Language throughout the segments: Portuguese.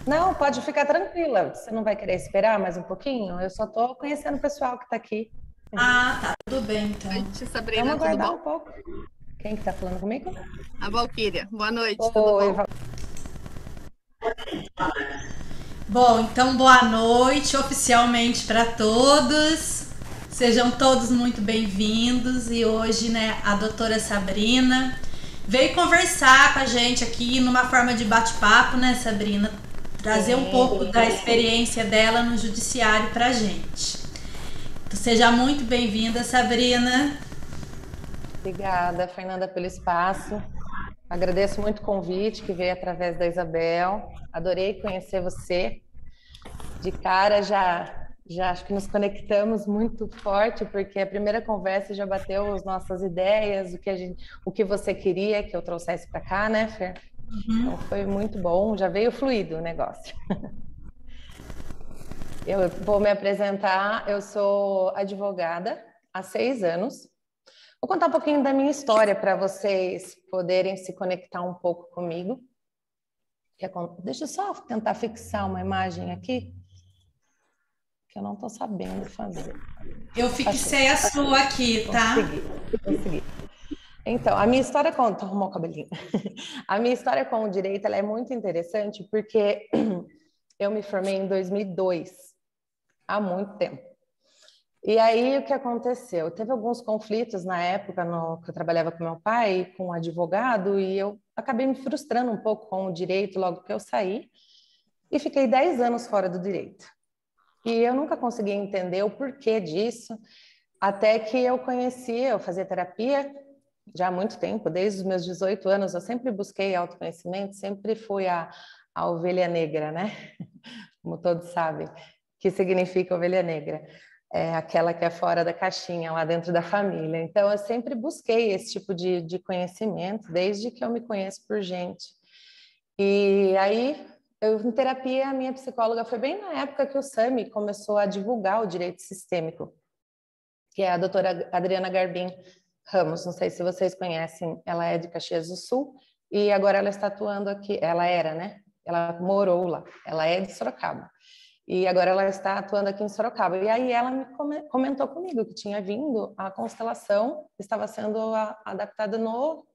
Não, pode ficar tranquila. Você não vai querer esperar mais um pouquinho? Eu só estou conhecendo o pessoal que está aqui. Ah, tá, tudo bem então. Noite, Vamos Sabrina, tudo aguardar bom? um pouco. Quem que está falando comigo? A Valquíria, boa noite, tudo Oi, bom? Bom, então boa noite oficialmente para todos. Sejam todos muito bem-vindos e hoje, né, a doutora Sabrina veio conversar com a gente aqui numa forma de bate-papo, né, Sabrina? Trazer um pouco da experiência dela no judiciário pra gente. Então, seja muito bem-vinda, Sabrina. Obrigada, Fernanda, pelo espaço. Agradeço muito o convite que veio através da Isabel. Adorei conhecer você. De cara já acho que nos conectamos muito forte, porque a primeira conversa já bateu as nossas ideias, o que você queria que eu trouxesse para cá, né, Fer? Então foi muito bom, já veio fluido o negócio. Eu vou me apresentar, eu sou advogada há 6 anos. Vou contar um pouquinho da minha história para vocês poderem se conectar um pouco comigo. Deixa eu só tentar fixar uma imagem aqui, que eu não estou sabendo fazer. Eu fixei a sua aqui, tá? Consegui. Então, a minha história com... Arrumar o cabelinho. A minha história com o direito, ela é muito interessante, porque eu me formei em 2002, há muito tempo. E aí, o que aconteceu? Teve alguns conflitos na época que eu trabalhava com meu pai, com um advogado, e eu acabei me frustrando um pouco com o direito logo que eu saí, e fiquei 10 anos fora do direito. E eu nunca consegui entender o porquê disso, até que eu fazia terapia já há muito tempo, desde os meus 18 anos, eu sempre busquei autoconhecimento, sempre fui a ovelha negra, né? Como todos sabem, que significa ovelha negra. É aquela que é fora da caixinha, lá dentro da família. Então, eu sempre busquei esse tipo de conhecimento, desde que eu me conheço por gente. E aí, em terapia, a minha psicóloga foi bem na época que o SAMI começou a divulgar o direito sistêmico, que é a doutora Adriana Garbim Ramos, não sei se vocês conhecem, ela é de Caxias do Sul, e agora ela está atuando aqui, ela era, né? Ela morou lá, ela é de Sorocaba. E agora ela está atuando aqui em Sorocaba. E aí ela me comentou comigo que tinha vindo a constelação, estava sendo adaptada no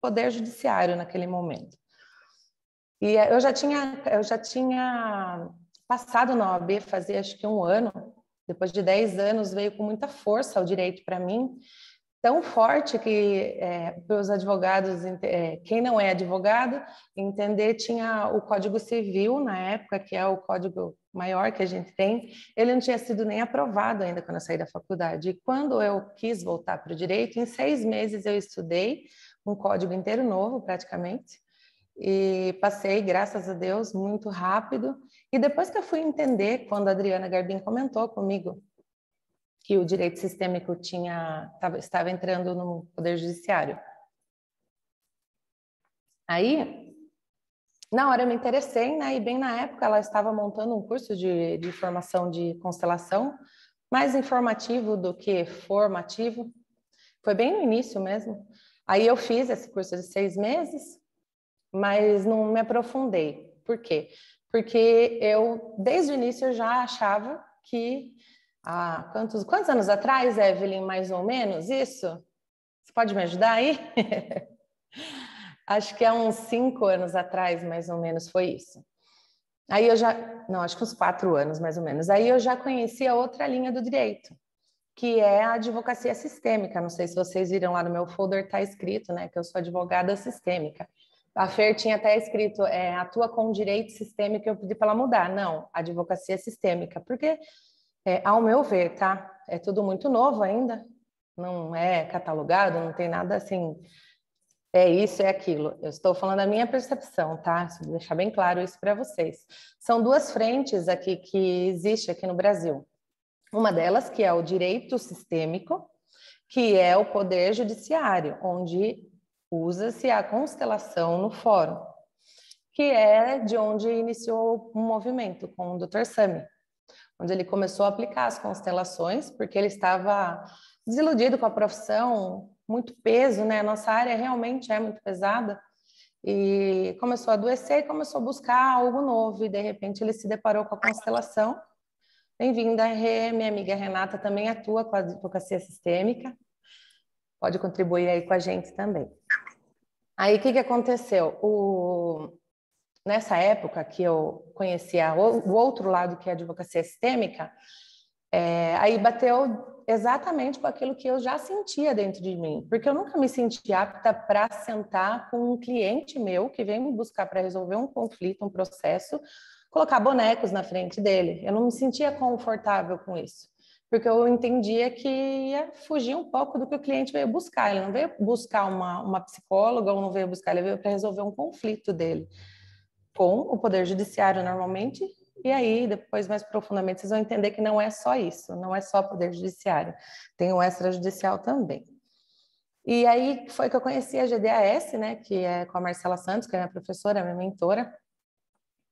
Poder Judiciário naquele momento. E eu já tinha passado na OAB fazia acho que 1 ano, depois de 10 anos veio com muita força o direito para mim, tão forte que para os advogados, quem não é advogado, entender, tinha o Código Civil na época, que é o código maior que a gente tem, ele não tinha sido nem aprovado ainda quando eu saí da faculdade. E quando eu quis voltar para o direito, em 6 meses eu estudei um código inteiro novo, praticamente, e passei, graças a Deus, muito rápido. E depois que eu fui entender, quando a Adriana Garbim comentou comigo que o direito sistêmico estava entrando no Poder Judiciário. Aí, na hora eu me interessei, né? E bem na época ela estava montando um curso de formação de constelação, mais informativo do que formativo. Foi bem no início mesmo. Aí eu fiz esse curso de 6 meses, mas não me aprofundei. Por quê? Porque eu, desde o início, eu já achava que quantos anos atrás, Evelyn, mais ou menos, isso? Você pode me ajudar aí? Acho que há uns 5 anos atrás, mais ou menos, foi isso. Aí não, acho que uns 4 anos, mais ou menos. Aí eu já conhecia outra linha do direito, que é a advocacia sistêmica. Não sei se vocês viram lá no meu folder, está escrito, né, que eu sou advogada sistêmica. A Fer tinha até escrito, atua com direito sistêmico, eu pedi para ela mudar. Não, advocacia sistêmica, porque ao meu ver, tá? É tudo muito novo ainda, não é catalogado, não tem nada assim, é isso, é aquilo. Eu estou falando a minha percepção, tá? Vou deixar bem claro isso para vocês. São 2 frentes aqui que existe aqui no Brasil. Uma delas que é o direito sistêmico, que é o poder judiciário, onde usa-se a constelação no fórum, que é de onde iniciou um movimento com o Dr. Sami, onde ele começou a aplicar as constelações, porque ele estava desiludido com a profissão, muito peso, né? Nossa área realmente é muito pesada, e começou a adoecer e começou a buscar algo novo, e de repente ele se deparou com a constelação. Bem-vinda, Rê. Minha amiga Renata também atua com a advocacia sistêmica, pode contribuir aí com a gente também. Aí, o que aconteceu? Nessa época que eu conhecia o outro lado, que é a advocacia sistêmica, aí bateu exatamente com aquilo que eu já sentia dentro de mim, porque eu nunca me senti apta para sentar com um cliente meu que vem me buscar para resolver um conflito, um processo, colocar bonecos na frente dele. Eu não me sentia confortável com isso, porque eu entendia que ia fugir um pouco do que o cliente veio buscar. Ele não veio buscar uma psicóloga, ou não veio buscar, ele veio para resolver um conflito dele com o Poder Judiciário normalmente, e aí depois mais profundamente vocês vão entender que não é só isso, não é só Poder Judiciário, tem o extrajudicial também. E aí foi que eu conheci a GDAS, né, que é com a Marcela Santos, que é minha professora, minha mentora,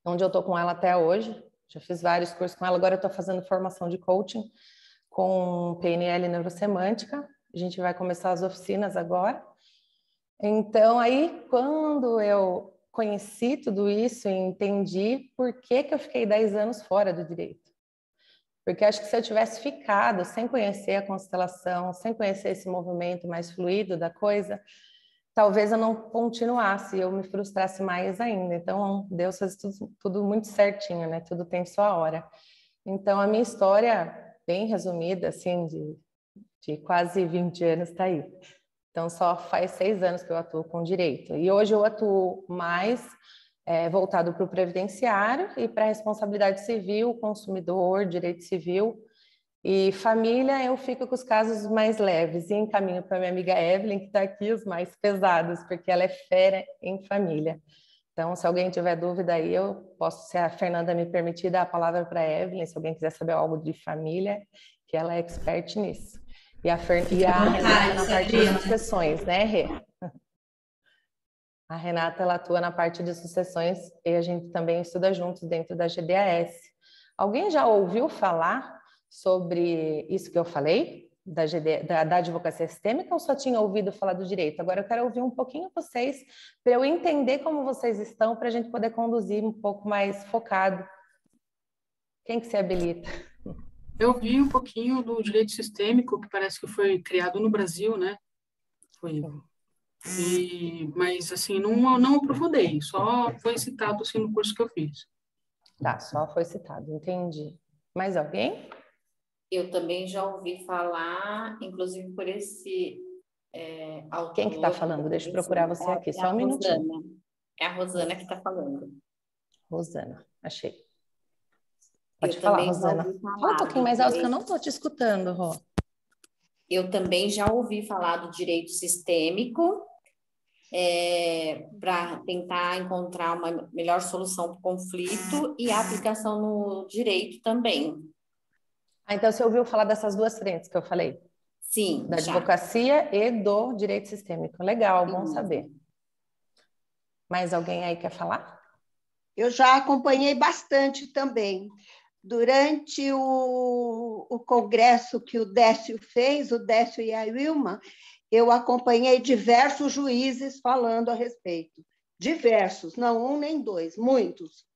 onde eu estou com ela até hoje, já fiz vários cursos com ela, agora eu estou fazendo formação de coaching com PNL Neurosemântica, a gente vai começar as oficinas agora. Então aí quando eu conheci tudo isso e entendi por que eu fiquei 10 anos fora do direito. Porque acho que se eu tivesse ficado sem conhecer a constelação, sem conhecer esse movimento mais fluido da coisa, talvez eu não continuasse, eu me frustrasse mais ainda. Então, Deus faz tudo muito certinho, né? Tudo tem sua hora. Então, a minha história, bem resumida, assim, de quase 20 anos, está aí. Então, só faz 6 anos que eu atuo com direito. E hoje eu atuo mais voltado para o previdenciário e para a responsabilidade civil, consumidor, direito civil. E família, eu fico com os casos mais leves e encaminho para minha amiga Evelyn, que está aqui, os mais pesados, porque ela é fera em família. Então, se alguém tiver dúvida aí, eu posso, se a Fernanda me permitir, dar a palavra para a Evelyn, se alguém quiser saber algo de família, que ela é expert nisso. E a Renata na parte de sucessões, né, Rê? A Renata, ela atua na parte de sucessões e a gente também estuda juntos dentro da GDAS. Alguém já ouviu falar sobre isso que eu falei, da advocacia sistêmica, ou só tinha ouvido falar do direito? Agora eu quero ouvir um pouquinho vocês, para eu entender como vocês estão, para a gente poder conduzir um pouco mais focado. Quem que se habilita? Eu vi um pouquinho do direito sistêmico, que parece que foi criado no Brasil, né? Mas, assim, não aprofundei, só foi citado, assim, no curso que eu fiz. Tá, só foi citado, entendi. Mais alguém? Eu também já ouvi falar, inclusive por esse autor... Quem que está falando? Deixa eu procurar você aqui, só um minutinho. É a Rosana que está falando. Rosana, achei. Pode falar, Rosana. Fala um pouquinho mais alto, que eu não estou te escutando, Rô. Eu também já ouvi falar do direito sistêmico, para tentar encontrar uma melhor solução para o conflito e a aplicação no direito também. Então você ouviu falar dessas duas frentes que eu falei? Sim, da advocacia e do direito sistêmico. Legal, bom saber. Mais alguém aí quer falar? Eu já acompanhei bastante também. Durante o congresso que o Décio fez, o Décio e a Wilma, eu acompanhei diversos juízes falando a respeito. Diversos, não um nem dois, muitos.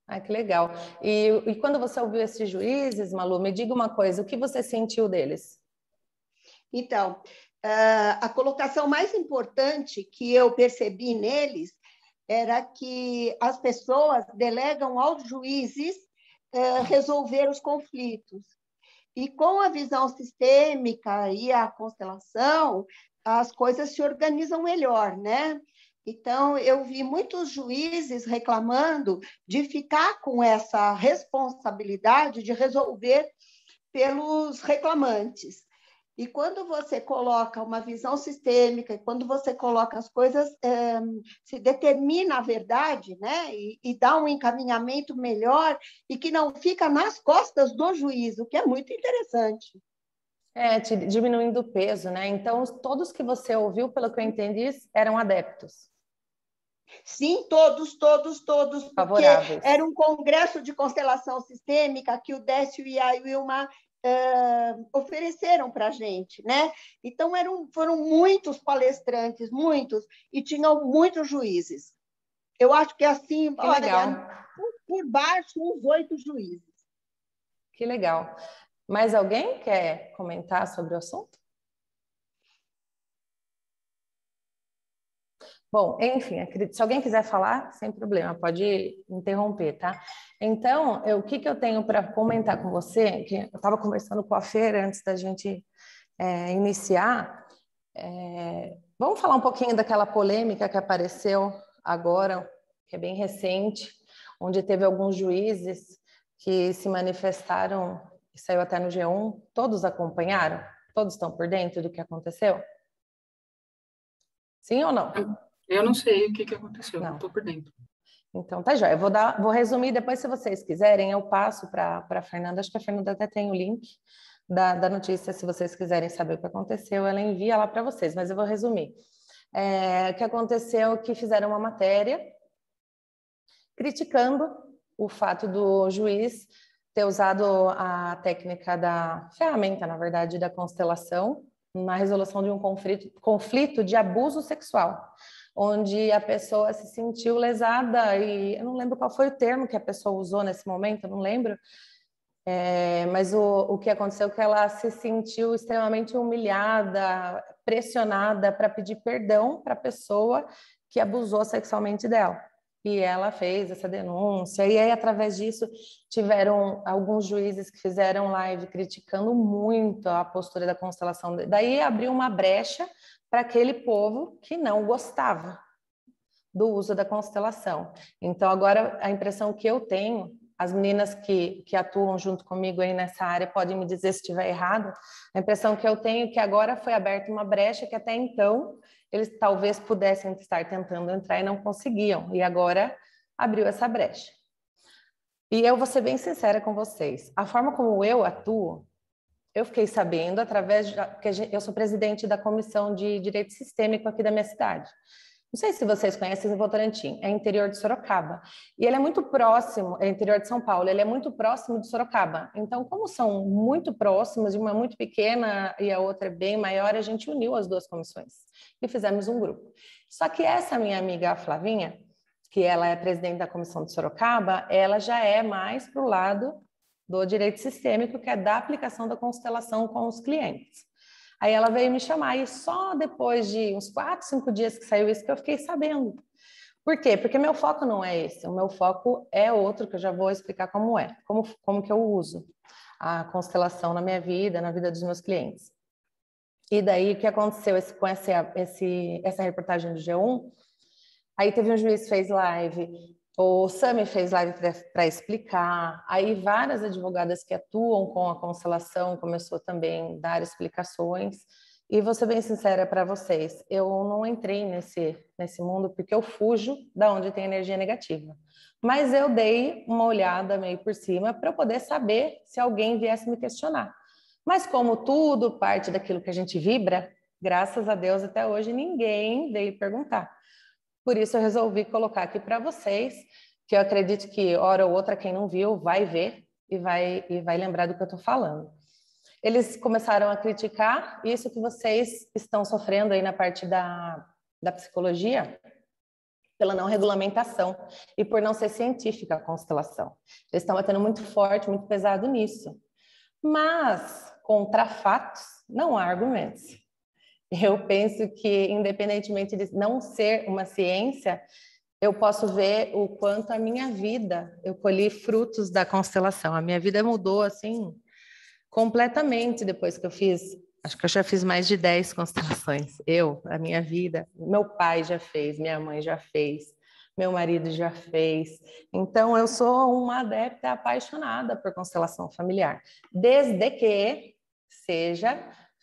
Ah, que legal. E quando você ouviu esses juízes, Malu, me diga uma coisa, o que você sentiu deles? Então, a colocação mais importante que eu percebi neles era que as pessoas delegam aos juízes resolver os conflitos. E com a visão sistêmica e a constelação, as coisas se organizam melhor, né? Então, eu vi muitos juízes reclamando de ficar com essa responsabilidade de resolver pelos reclamantes. E quando você coloca uma visão sistêmica, quando você coloca as coisas, se determina a verdade, né? E dá um encaminhamento melhor e que não fica nas costas do juiz, o que é muito interessante. Diminuindo o peso, né? Então, todos que você ouviu, pelo que eu entendi, eram adeptos. Sim, todos. Favoráveis. Era um congresso de constelação sistêmica que o Décio e a Wilma ofereceram para a gente, né? Então, foram muitos palestrantes, muitos, e tinham muitos juízes. Eu acho que assim, Que legal. Por baixo, uns 8 juízes. Que legal. Mais alguém quer comentar sobre o assunto? Bom, enfim, se alguém quiser falar, sem problema, pode interromper, tá? Então, o que eu tenho para comentar com você, que eu estava conversando com a Fer antes da gente iniciar, vamos falar um pouquinho daquela polêmica que apareceu agora, que é bem recente, onde teve alguns juízes que se manifestaram, e saiu até no G1, todos acompanharam? Todos estão por dentro do que aconteceu? Sim ou não? Eu não sei o que aconteceu, não estou por dentro. Então, tá jóia. Vou resumir, depois, se vocês quiserem, eu passo para a Fernanda. Acho que a Fernanda até tem o link da notícia, se vocês quiserem saber o que aconteceu, ela envia lá para vocês, mas eu vou resumir. O que aconteceu é que fizeram uma matéria criticando o fato do juiz ter usado a técnica da ferramenta, na verdade, da constelação, na resolução de um conflito de abuso sexual, onde a pessoa se sentiu lesada, e eu não lembro qual foi o termo que a pessoa usou nesse momento, eu não lembro, mas o que aconteceu é que ela se sentiu extremamente humilhada, pressionada para pedir perdão para a pessoa que abusou sexualmente dela. E ela fez essa denúncia, e aí, através disso, tiveram alguns juízes que fizeram live criticando muito a postura da constelação. Daí abriu uma brecha para aquele povo que não gostava do uso da constelação. Então, agora, a impressão que eu tenho, as meninas que atuam junto comigo aí nessa área podem me dizer se estiver errado, a impressão que eu tenho é que agora foi aberta uma brecha que até então eles talvez pudessem estar tentando entrar e não conseguiam, e agora abriu essa brecha. E eu vou ser bem sincera com vocês, a forma como eu atuo, eu fiquei sabendo através que eu sou presidente da Comissão de Direito Sistêmico aqui da minha cidade. Não sei se vocês conhecem o Votorantim, é interior de Sorocaba. E ele é muito próximo, é interior de São Paulo, ele é muito próximo de Sorocaba. Então, como são muito próximos, uma muito pequena e a outra é bem maior, a gente uniu as duas comissões e fizemos um grupo. Só que essa minha amiga, a Flavinha, que ela é presidente da Comissão de Sorocaba, ela já é mais para o lado do direito sistêmico, que é da aplicação da constelação com os clientes. Aí ela veio me chamar e só depois de uns 4, 5 dias que saiu isso que eu fiquei sabendo. Por quê? Porque meu foco não é esse, o meu foco é outro, que eu já vou explicar como é, como que eu uso a constelação na minha vida, na vida dos meus clientes. E daí, o que aconteceu com essa reportagem do G1? Aí teve um juiz que fez live, o Sami fez live para explicar, aí várias advogadas que atuam com a constelação começou também a dar explicações, e vou ser bem sincera para vocês, eu não entrei nesse mundo porque eu fujo da onde tem energia negativa, mas eu dei uma olhada meio por cima para eu poder saber se alguém viesse me questionar. Mas como tudo parte daquilo que a gente vibra, graças a Deus até hoje ninguém veio perguntar. Por isso eu resolvi colocar aqui para vocês, que eu acredito que hora ou outra quem não viu vai ver e vai lembrar do que eu estou falando. Eles começaram a criticar isso que vocês estão sofrendo aí na parte da psicologia, pela não regulamentação e por não ser científica a constelação. Eles estão batendo muito forte, muito pesado nisso. Mas, contra fatos, não há argumentos. Eu penso que, independentemente de não ser uma ciência, eu posso ver o quanto a minha vida, eu colhi frutos da constelação. A minha vida mudou, assim, completamente depois que eu fiz. Acho que eu já fiz mais de 10 constelações. A minha vida, meu pai já fez, minha mãe já fez, meu marido já fez. Então, eu sou uma adepta apaixonada por constelação familiar, desde que seja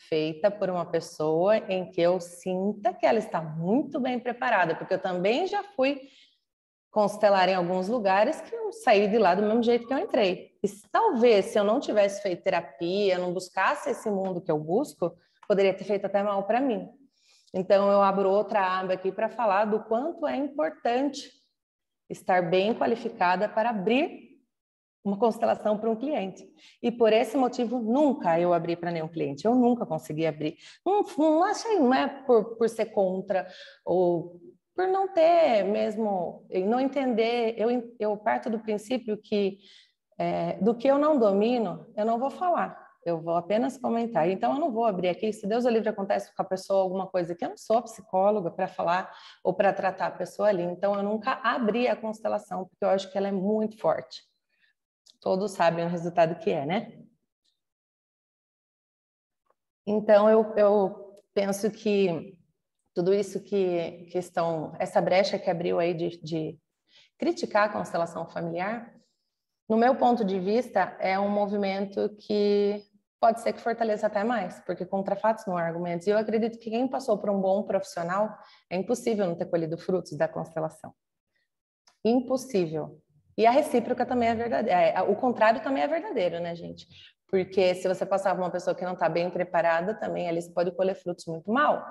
feita por uma pessoa em que eu sinta que ela está muito bem preparada, porque eu também já fui constelar em alguns lugares que eu saí de lá do mesmo jeito que eu entrei. E talvez, se eu não tivesse feito terapia, não buscasse esse mundo que eu busco, poderia ter feito até mal para mim. Então, eu abro outra aba aqui para falar do quanto é importante estar bem qualificada para abrir uma constelação para um cliente. E por esse motivo, nunca eu abri para nenhum cliente. Eu nunca consegui abrir. Não achei, não é por ser contra ou por não ter mesmo, não entender. Eu parto do princípio que do que eu não domino, eu não vou falar. Eu vou apenas comentar. Então, eu não vou abrir aqui. Se Deus o livre acontece com a pessoa alguma coisa que eu não sou psicóloga para falar ou para tratar a pessoa ali. Então, eu nunca abri a constelação, porque eu acho que ela é muito forte. Todos sabem o resultado que é, né? Então, eu penso que tudo isso essa brecha que abriu aí de criticar a constelação familiar, no meu ponto de vista, é um movimento que pode ser que fortaleça até mais, porque contra fatos não há argumentos. E eu acredito que quem passou por um bom profissional, é impossível não ter colhido frutos da constelação. Impossível. E a recíproca também é verdadeira. O contrário também é verdadeiro, né, gente? Porque se você passar por uma pessoa que não está bem preparada, também ali você pode colher frutos muito mal.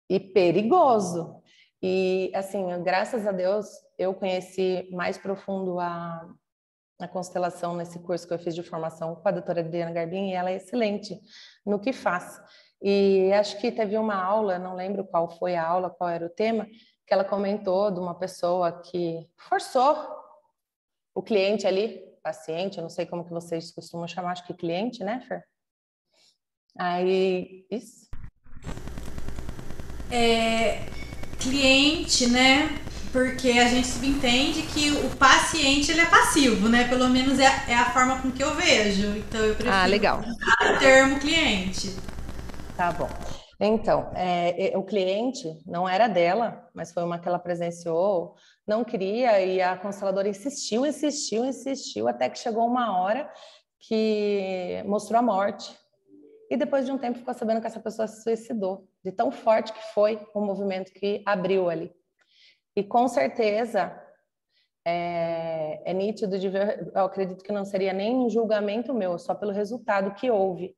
E perigoso. E, assim, graças a Deus, eu conheci mais profundo a constelação nesse curso que eu fiz de formação com a doutora Adriana Garbim, e ela é excelente no que faz. E acho que teve uma aula, não lembro qual foi a aula, qual era o tema, que ela comentou de uma pessoa que forçou o cliente ali, paciente, eu não sei como que vocês costumam chamar, acho que cliente, né, Fer? Aí, isso. Cliente, né? Porque a gente subentende que o paciente ele é passivo, né? Pelo menos é a forma com que eu vejo. Então eu prefiro legal. usar o termo cliente. Tá bom. Então, o cliente não era dela, mas foi uma que ela presenciou, não queria, e a consteladora insistiu, até que chegou uma hora que mostrou a morte. E depois de um tempo ficou sabendo que essa pessoa se suicidou, de tão forte que foi o movimento que abriu ali. E com certeza é nítido de ver, eu acredito que não seria nem um julgamento meu, só pelo resultado que houve,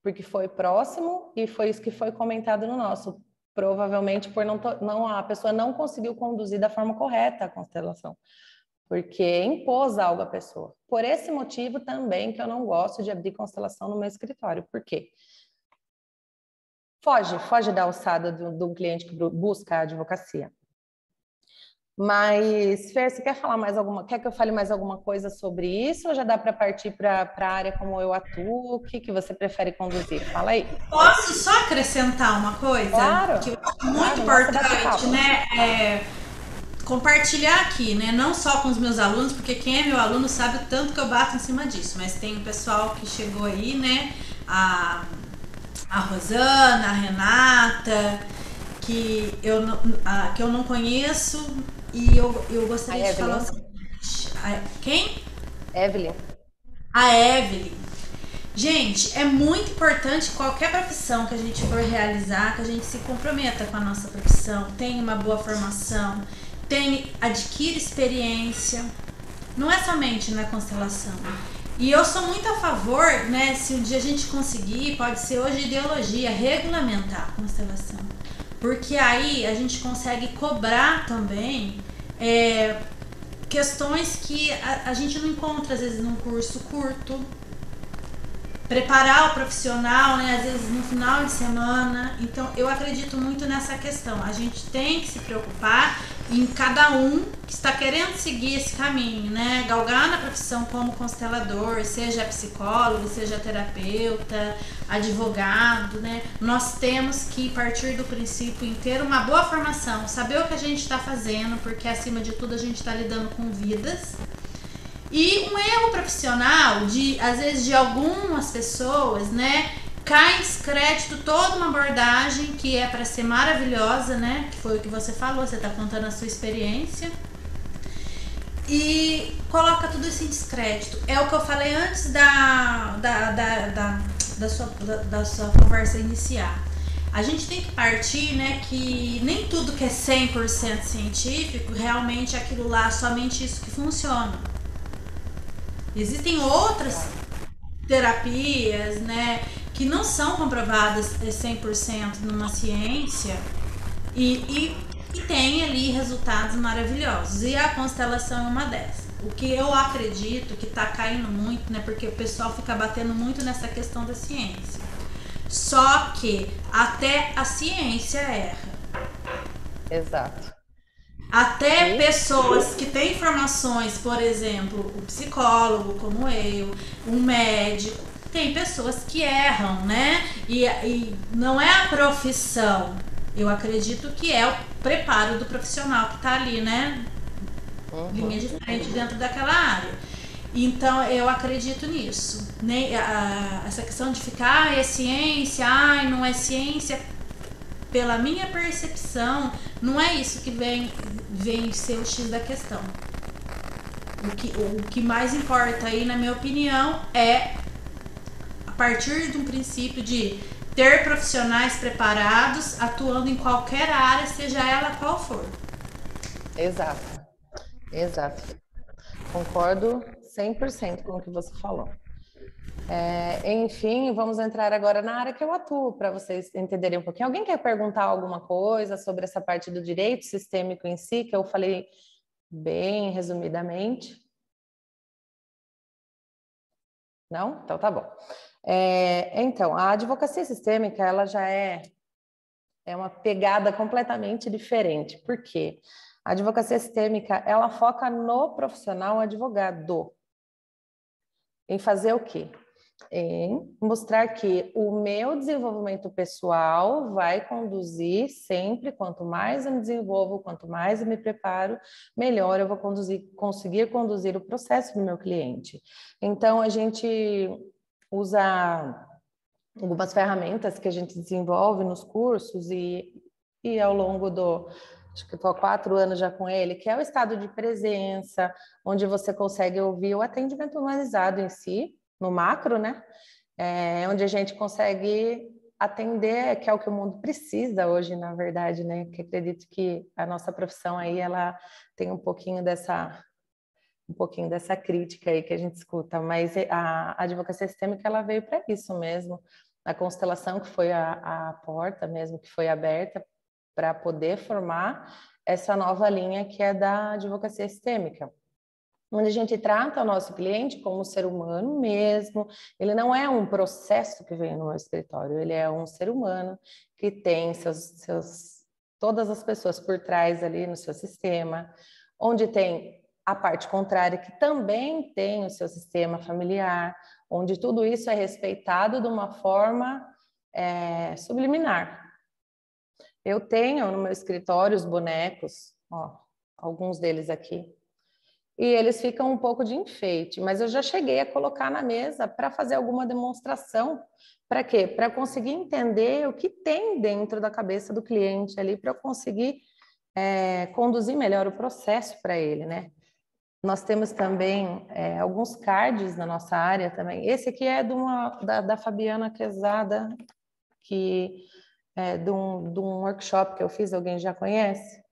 porque foi próximo e foi isso que foi comentado no nosso. Provavelmente por a pessoa não conseguiu conduzir da forma correta a constelação, porque impôs algo à pessoa. Por esse motivo também que eu não gosto de abrir constelação no meu escritório. Por quê? Foge da alçada do cliente que busca a advocacia. Mas, Fer, você quer que eu fale mais alguma coisa sobre isso ou já dá para partir para a área como eu atuo? O que você prefere conduzir? Fala aí. Posso só acrescentar uma coisa? Claro. Que eu acho muito importante, né? Compartilhar aqui, né? Não só com os meus alunos, porque quem é meu aluno sabe o tanto que eu bato em cima disso, mas tem o pessoal que chegou aí, né? A Rosana, a Renata, que eu não conheço. E eu gostaria de falar o seguinte. Quem? Evelyn. A Evelyn. Gente, é muito importante qualquer profissão que a gente for realizar, que a gente se comprometa com a nossa profissão, tenha uma boa formação, adquire experiência. Não é somente na constelação. E eu sou muito a favor, né, se um dia a gente conseguir, pode ser hoje ideologia, regulamentar a constelação. Porque aí a gente consegue cobrar também questões que a gente não encontra, às vezes, num curso curto. Preparar o profissional, né, às vezes no final de semana. Então, eu acredito muito nessa questão. A gente tem que se preocupar em cada um que está querendo seguir esse caminho, né? Galgar na profissão como constelador, seja psicólogo, seja terapeuta, advogado, né? Nós temos que partir do princípio em ter uma boa formação, saber o que a gente está fazendo, porque acima de tudo a gente está lidando com vidas. E um erro profissional, às vezes de algumas pessoas, né? Cai em descrédito toda uma abordagem que é para ser maravilhosa, né? Que foi o que você falou, você está contando a sua experiência. E coloca tudo isso em descrédito. É o que eu falei antes da sua conversa iniciar. A gente tem que partir, né, que nem tudo que é 100% científico, realmente aquilo lá, somente isso que funciona. Existem outras terapias, né, que não são comprovadas 100% numa ciência e e tem ali resultados maravilhosos. E a constelação é uma dessas. O que eu acredito que tá caindo muito, né? Porque o pessoal fica batendo muito nessa questão da ciência. Só que até a ciência erra. Exato. Até pessoas que têm formações, por exemplo, o psicólogo como eu, um médico, tem pessoas que erram, né? E não é a profissão. Eu acredito que é o preparo do profissional que tá ali, né? Linha de frente dentro daquela área. Então, eu acredito nisso. Né? Essa questão de ficar, é ciência, não é ciência. Pela minha percepção, não é isso que vem ser o X da questão. O que mais importa aí, na minha opinião, é a partir de um princípio de ter profissionais preparados, atuando em qualquer área, seja ela qual for. Exato. Concordo 100% com o que você falou. Enfim, vamos entrar agora na área que eu atuo, para vocês entenderem um pouquinho. Alguém quer perguntar alguma coisa sobre essa parte do direito sistêmico em si, que eu falei bem resumidamente? Não? Então tá bom. Então, a advocacia sistêmica, ela já é uma pegada completamente diferente. Por quê? A advocacia sistêmica, ela foca no profissional advogado. Em fazer o quê? Em mostrar que o meu desenvolvimento pessoal vai conduzir sempre, quanto mais eu me desenvolvo, quanto mais eu me preparo, melhor eu vou conseguir conduzir o processo do meu cliente. Então, a gente usa algumas ferramentas que a gente desenvolve nos cursos e ao longo acho que estou há 4 anos já com ele, que é o estado de presença, onde você consegue ouvir o atendimento humanizado em si, no macro, né? Onde a gente consegue atender, que é o que o mundo precisa hoje, na verdade, né? Que acredito que a nossa profissão aí, ela tem um pouquinho dessa crítica aí que a gente escuta, mas a advocacia sistêmica, ela veio para isso mesmo. A constelação, que foi a porta mesmo, que foi aberta para poder formar essa nova linha que é da advocacia sistêmica, onde a gente trata o nosso cliente como um ser humano mesmo. Ele não é um processo que vem no meu escritório, ele é um ser humano que tem todas as pessoas por trás ali no seu sistema, onde tem a parte contrária que também tem o seu sistema familiar, onde tudo isso é respeitado de uma forma subliminar. Eu tenho no meu escritório os bonecos, alguns deles aqui, e eles ficam um pouco de enfeite, mas eu já cheguei a colocar na mesa para fazer alguma demonstração. Para quê? Para conseguir entender o que tem dentro da cabeça do cliente ali, para eu conseguir conduzir melhor o processo para ele, né? Nós temos também alguns cards na nossa área também. Esse aqui é da Fabiana Quezada, que de um workshop que eu fiz, alguém já conhece?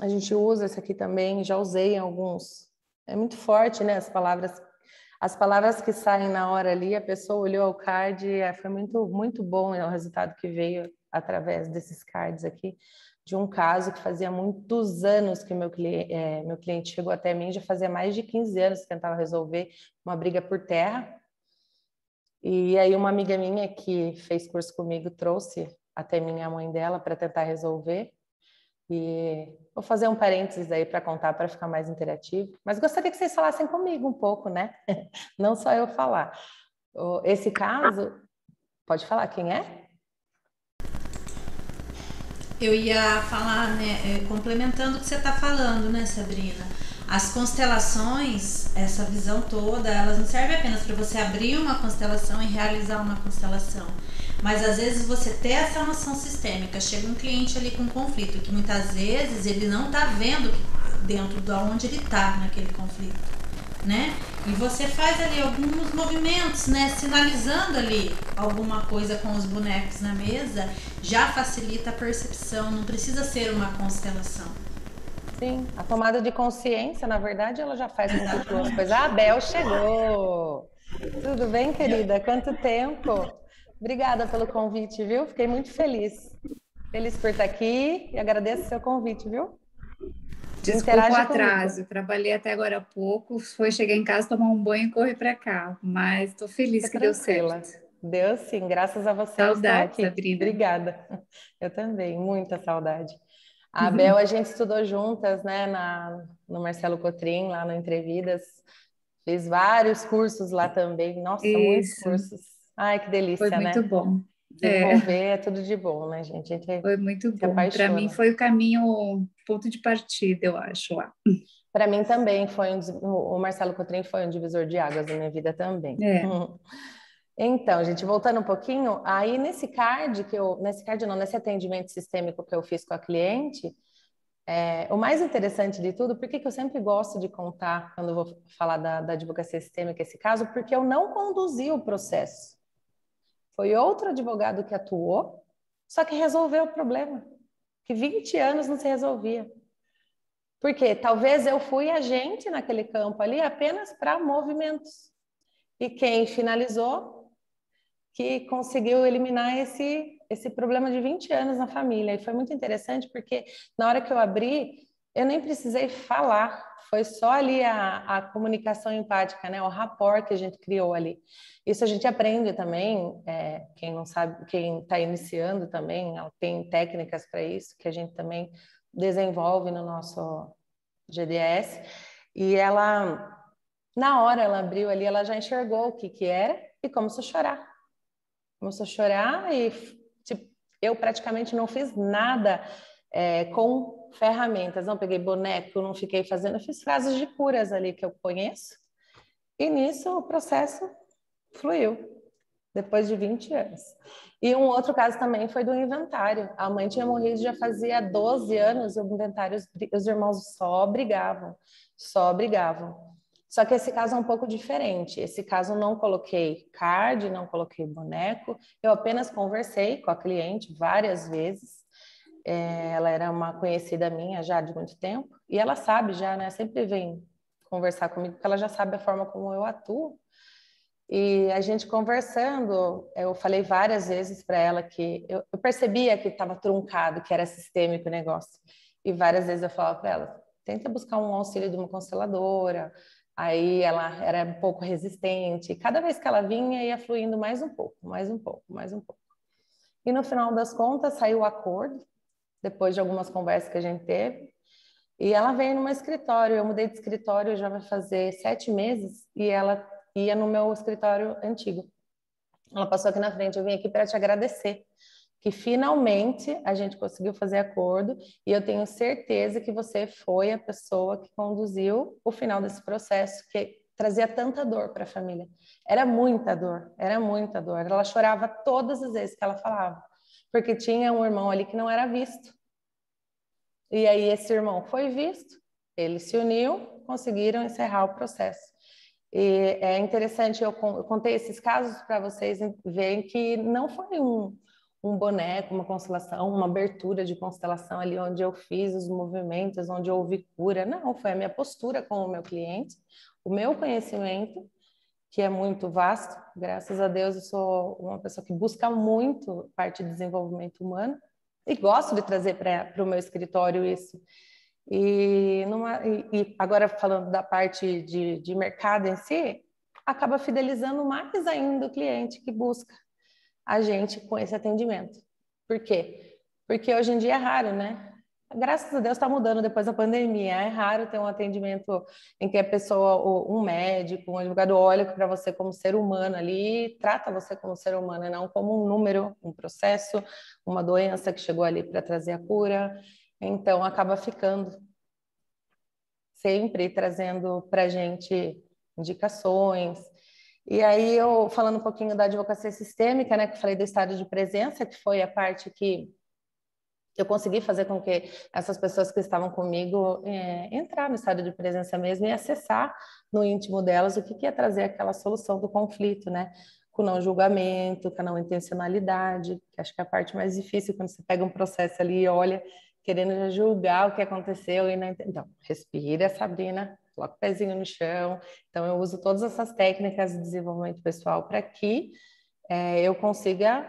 A gente usa esse aqui também, já usei em alguns. É muito forte, né? As palavras que saem na hora ali, a pessoa olhou o card, foi muito, muito bom, o resultado que veio através desses cards aqui, de um caso que fazia muitos anos que meu cliente chegou até mim, já fazia mais de 15 anos que tentava resolver uma briga por terra. E aí uma amiga minha que fez curso comigo trouxe até mim a mãe dela para tentar resolver. E vou fazer um parênteses aí para contar, para ficar mais interativo. Mas gostaria que vocês falassem comigo um pouco, né? Não só eu falar. Esse caso, pode falar quem é? Eu ia falar, né, complementando o que você está falando, né, Sabrina? As constelações, essa visão toda, elas não servem apenas para você abrir uma constelação e realizar uma constelação. Mas às vezes você ter essa noção sistêmica, chega um cliente ali com um conflito, que muitas vezes ele não está vendo dentro de onde ele está naquele conflito, né? E você faz ali alguns movimentos, né? Sinalizando ali alguma coisa com os bonecos na mesa, já facilita a percepção, não precisa ser uma constelação. Sim, a tomada de consciência, na verdade, ela já faz com que duas coisas. A Bel chegou! Tudo bem, querida? Quanto tempo? Obrigada pelo convite, viu? Fiquei muito feliz. Feliz por estar aqui e agradeço o seu convite, viu? Desculpa o atraso, trabalhei até agora há pouco, foi chegar em casa, tomar um banho e correr para cá, mas estou feliz que deu certo. Deu sim, graças a você eu estou Saudade, aqui. Sabrina. Obrigada. Eu também, muita saudade. A Bel, a gente estudou juntas, né, no Marcelo Cotrim, lá no Entrevidas. Fiz vários cursos lá também. Nossa, muitos cursos. Ai, que delícia, né? Foi muito bom. Desenvolver é tudo de bom, né, gente? Foi muito bom. Para mim foi o caminho, ponto de partida, eu acho, lá. Para mim também foi o Marcelo Cotrim foi um divisor de águas na minha vida também. Então, gente, voltando um pouquinho, aí nesse nesse atendimento sistêmico que eu fiz com a cliente, o mais interessante de tudo, por que eu sempre gosto de contar quando eu vou falar da advocacia sistêmica esse caso, porque eu não conduzi o processo. Foi outro advogado que atuou, só que resolveu o problema, que 20 anos não se resolvia. Porque talvez eu fui agente naquele campo ali apenas para movimentos. E quem finalizou, que conseguiu eliminar esse problema de 20 anos na família. E foi muito interessante porque na hora que eu abri, eu nem precisei falar. Foi só ali a comunicação empática, né? O rapport que a gente criou ali. Isso a gente aprende também, quem não sabe, quem está iniciando também, tem técnicas para isso, que a gente também desenvolve no nosso GDS. E ela, na hora ela abriu ali, ela já enxergou o que era e começou a chorar. Começou a chorar e tipo, eu praticamente não fiz nada com ferramentas, não peguei boneco, não fiquei fazendo, eu fiz frases de curas ali que eu conheço e nisso o processo fluiu, depois de 20 anos. E um outro caso também foi do inventário, a mãe tinha morrido já fazia 12 anos, o inventário, os irmãos só brigavam. Só que esse caso é um pouco diferente. Esse caso eu não coloquei card, não coloquei boneco, eu apenas conversei com a cliente várias vezes. Ela era uma conhecida minha já de muito tempo, e ela sabe já, né? Sempre vem conversar comigo, porque ela já sabe a forma como eu atuo. E a gente conversando, eu falei várias vezes para ela que eu percebia que estava truncado, que era sistêmico o negócio. E várias vezes eu falava para ela, tenta buscar um auxílio de uma consteladora. Aí ela era um pouco resistente. Cada vez que ela vinha, ia fluindo mais um pouco. E no final das contas, saiu o acordo, depois de algumas conversas que a gente teve. E ela veio no meu escritório. Eu mudei de escritório já vai fazer 7 meses. E ela ia no meu escritório antigo. Ela passou aqui na frente. Eu vim aqui para te agradecer. Que finalmente a gente conseguiu fazer acordo e eu tenho certeza que você foi a pessoa que conduziu o final desse processo, que trazia tanta dor para a família. Era muita dor. Ela chorava todas as vezes que ela falava, porque tinha um irmão ali que não era visto. E aí esse irmão foi visto, ele se uniu, conseguiram encerrar o processo. E é interessante, eu contei esses casos para vocês verem que não foi um boneco, uma constelação, uma abertura de constelação ali onde eu fiz os movimentos, onde eu ouvi cura. Não, foi a minha postura com o meu cliente, o meu conhecimento, que é muito vasto. Graças a Deus eu sou uma pessoa que busca muito parte de desenvolvimento humano e gosto de trazer para o meu escritório isso. E agora falando da parte de mercado em si, acaba fidelizando mais ainda o cliente que busca a gente com esse atendimento. Por quê? Porque hoje em dia é raro, né? Graças a Deus está mudando depois da pandemia. É raro ter um atendimento em que a pessoa, um médico, um advogado olha para você como ser humano ali, trata você como ser humano e não como um número, um processo, uma doença que chegou ali para trazer a cura. Então, acaba ficando sempre trazendo para a gente indicações. E aí, eu falando um pouquinho da advocacia sistêmica, né, que eu falei do estado de presença, que foi a parte que eu consegui fazer com que essas pessoas que estavam comigo entrar no estado de presença mesmo e acessar no íntimo delas o que ia trazer aquela solução do conflito, né? Com não julgamento, com a não intencionalidade, que acho que é a parte mais difícil quando você pega um processo ali e olha querendo já julgar o que aconteceu e não... Então, respira, Sabrina, coloca o pezinho no chão. Então, eu uso todas essas técnicas de desenvolvimento pessoal para que eu consiga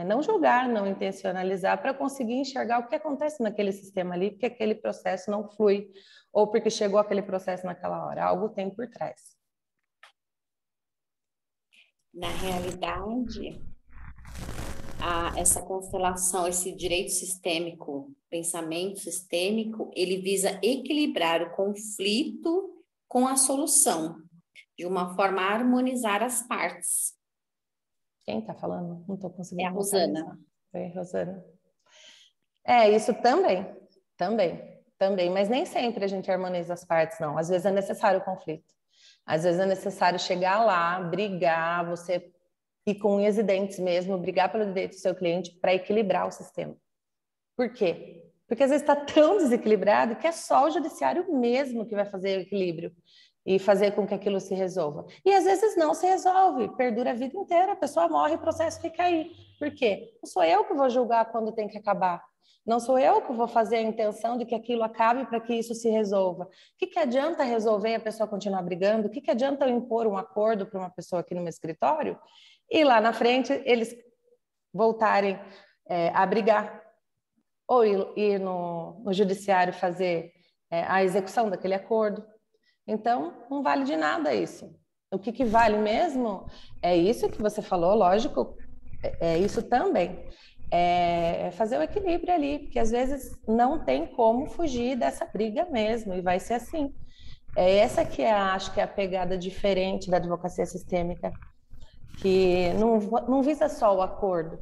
não julgar, não intencionalizar, para conseguir enxergar o que acontece naquele sistema ali, porque aquele processo não flui, ou porque chegou aquele processo naquela hora. Algo tem por trás. Na realidade, essa constelação, esse direito sistêmico, pensamento sistêmico, ele visa equilibrar o conflito com a solução, de uma forma a harmonizar as partes. Quem está falando? Não estou conseguindo. É a Rosana. Oi, Rosana. Isso também, mas nem sempre a gente harmoniza as partes, não. Às vezes é necessário o conflito. Às vezes é necessário chegar lá, brigar, você ir com unhas e dentes mesmo, brigar pelo direito do seu cliente para equilibrar o sistema. Por quê? Porque às vezes está tão desequilibrado que é só o judiciário mesmo que vai fazer o equilíbrio e fazer com que aquilo se resolva. E às vezes não se resolve, perdura a vida inteira, a pessoa morre e o processo fica aí. Por quê? Não sou eu que vou julgar quando tem que acabar. Não sou eu que vou fazer a intenção de que aquilo acabe para que isso se resolva. O que adianta resolver e a pessoa continuar brigando? O que adianta eu impor um acordo para uma pessoa aqui no meu escritório e lá na frente eles voltarem a brigar? Ou ir no judiciário fazer a execução daquele acordo? Então, não vale de nada isso. O que vale mesmo é isso que você falou, lógico, é isso também. É fazer o equilíbrio ali, porque às vezes não tem como fugir dessa briga mesmo, e vai ser assim. Essa que acho que é a pegada diferente da advocacia sistêmica, que não visa só o acordo,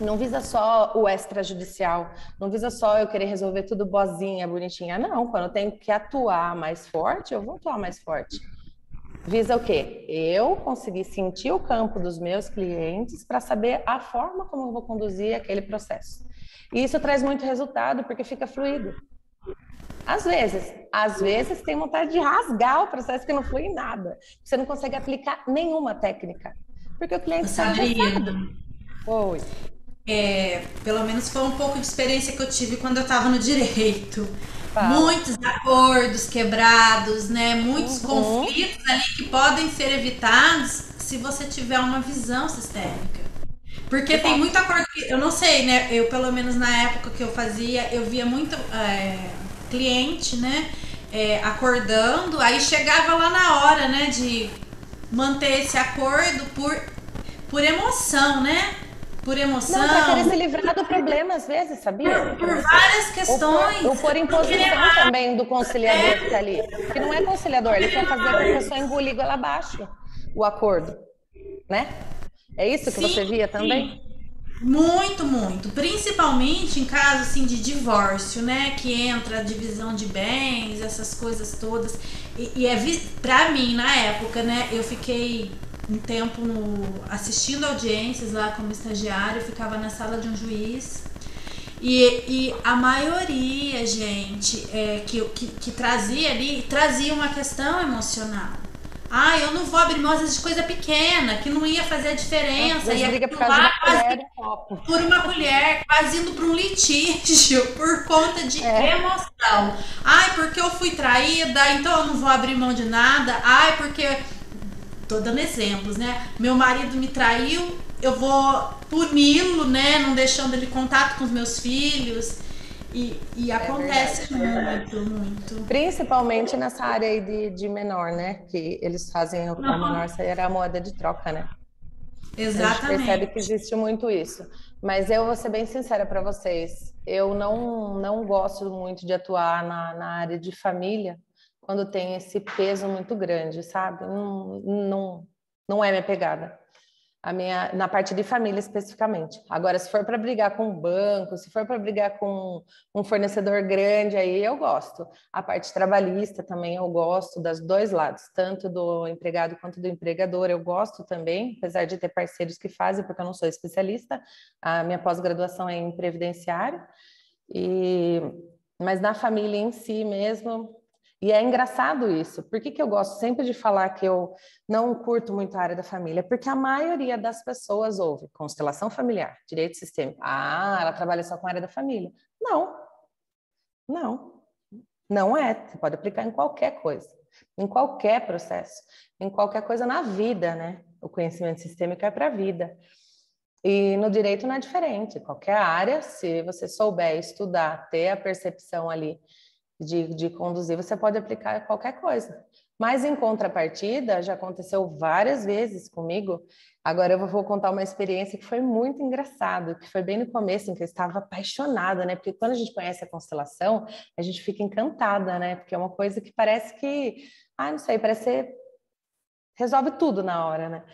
não visa só o extrajudicial, não visa só eu querer resolver tudo boazinha, bonitinha. Não, quando eu tenho que atuar mais forte, eu vou atuar mais forte. Visa o quê? Eu conseguir sentir o campo dos meus clientes para saber a forma como eu vou conduzir aquele processo. E isso traz muito resultado, porque fica fluido. Às vezes tem vontade de rasgar o processo que não flui em nada. Você não consegue aplicar nenhuma técnica, porque o cliente está estressado. Oi. Pelo menos foi um pouco de experiência que eu tive quando eu estava no direito. Muitos acordos quebrados, né? Muitos conflitos ali que podem ser evitados se você tiver uma visão sistêmica. Porque tem muito acordo que, eu não sei, né? Eu, pelo menos na época que eu fazia, eu via muito cliente, né? Acordando, aí chegava lá na hora, né? De manter esse acordo por emoção, né? Por emoção. Não, para querer se livrar do problema, às vezes, sabia? Por várias questões. Ou por imposição também do conciliador que está ali. Que não é conciliador, ele quer fazer com que a pessoa engolir ela abaixo o acordo, né? É isso que você via também? Muito, muito. Principalmente em caso assim, de divórcio, né? Que entra a divisão de bens, essas coisas todas. Pra mim, na época, né? Eu fiquei um tempo assistindo audiências lá como estagiária, eu ficava na sala de um juiz e a maioria, gente, que trazia ali, trazia uma questão emocional. Eu não vou abrir mão de coisa pequena, que não ia fazer a diferença. Ia briga por causa de uma colher, por uma colher, quase indo para um litígio por conta de emoção. Porque eu fui traída, então eu não vou abrir mão de nada. Porque... Tô dando exemplos, né? Meu marido me traiu, eu vou puni-lo, né? Não deixando ele contato com os meus filhos. E acontece muito. Principalmente nessa área aí de menor, né? Que eles fazem o menor sair a moeda de troca, né? Exatamente. A gente percebe que existe muito isso. Mas eu vou ser bem sincera para vocês. Eu não gosto muito de atuar na área de família, quando tem esse peso muito grande, sabe? Não é minha pegada. Na parte de família especificamente. Agora, se for para brigar com um banco, se for para brigar com um fornecedor grande, aí eu gosto. A parte trabalhista também eu gosto, dos dois lados, tanto do empregado quanto do empregador, eu gosto também, apesar de ter parceiros que fazem, porque eu não sou especialista. A minha pós-graduação é em previdenciário, mas na família em si mesmo... E é engraçado isso. Por que eu gosto sempre de falar que eu não curto muito a área da família? Porque a maioria das pessoas ouve constelação familiar, direito sistêmico. Ela trabalha só com a área da família. Não é. Você pode aplicar em qualquer coisa, em qualquer processo, em qualquer coisa na vida, né? O conhecimento sistêmico é para a vida. E no direito não é diferente. Qualquer área, se você souber estudar, ter a percepção ali de conduzir, você pode aplicar qualquer coisa. Mas em contrapartida, já aconteceu várias vezes comigo. Agora eu vou contar uma experiência que foi muito engraçada, que foi bem no começo, em que eu estava apaixonada, né? Porque quando a gente conhece a constelação, a gente fica encantada, né? Porque é uma coisa que parece que, não sei, parece que resolve tudo na hora, né?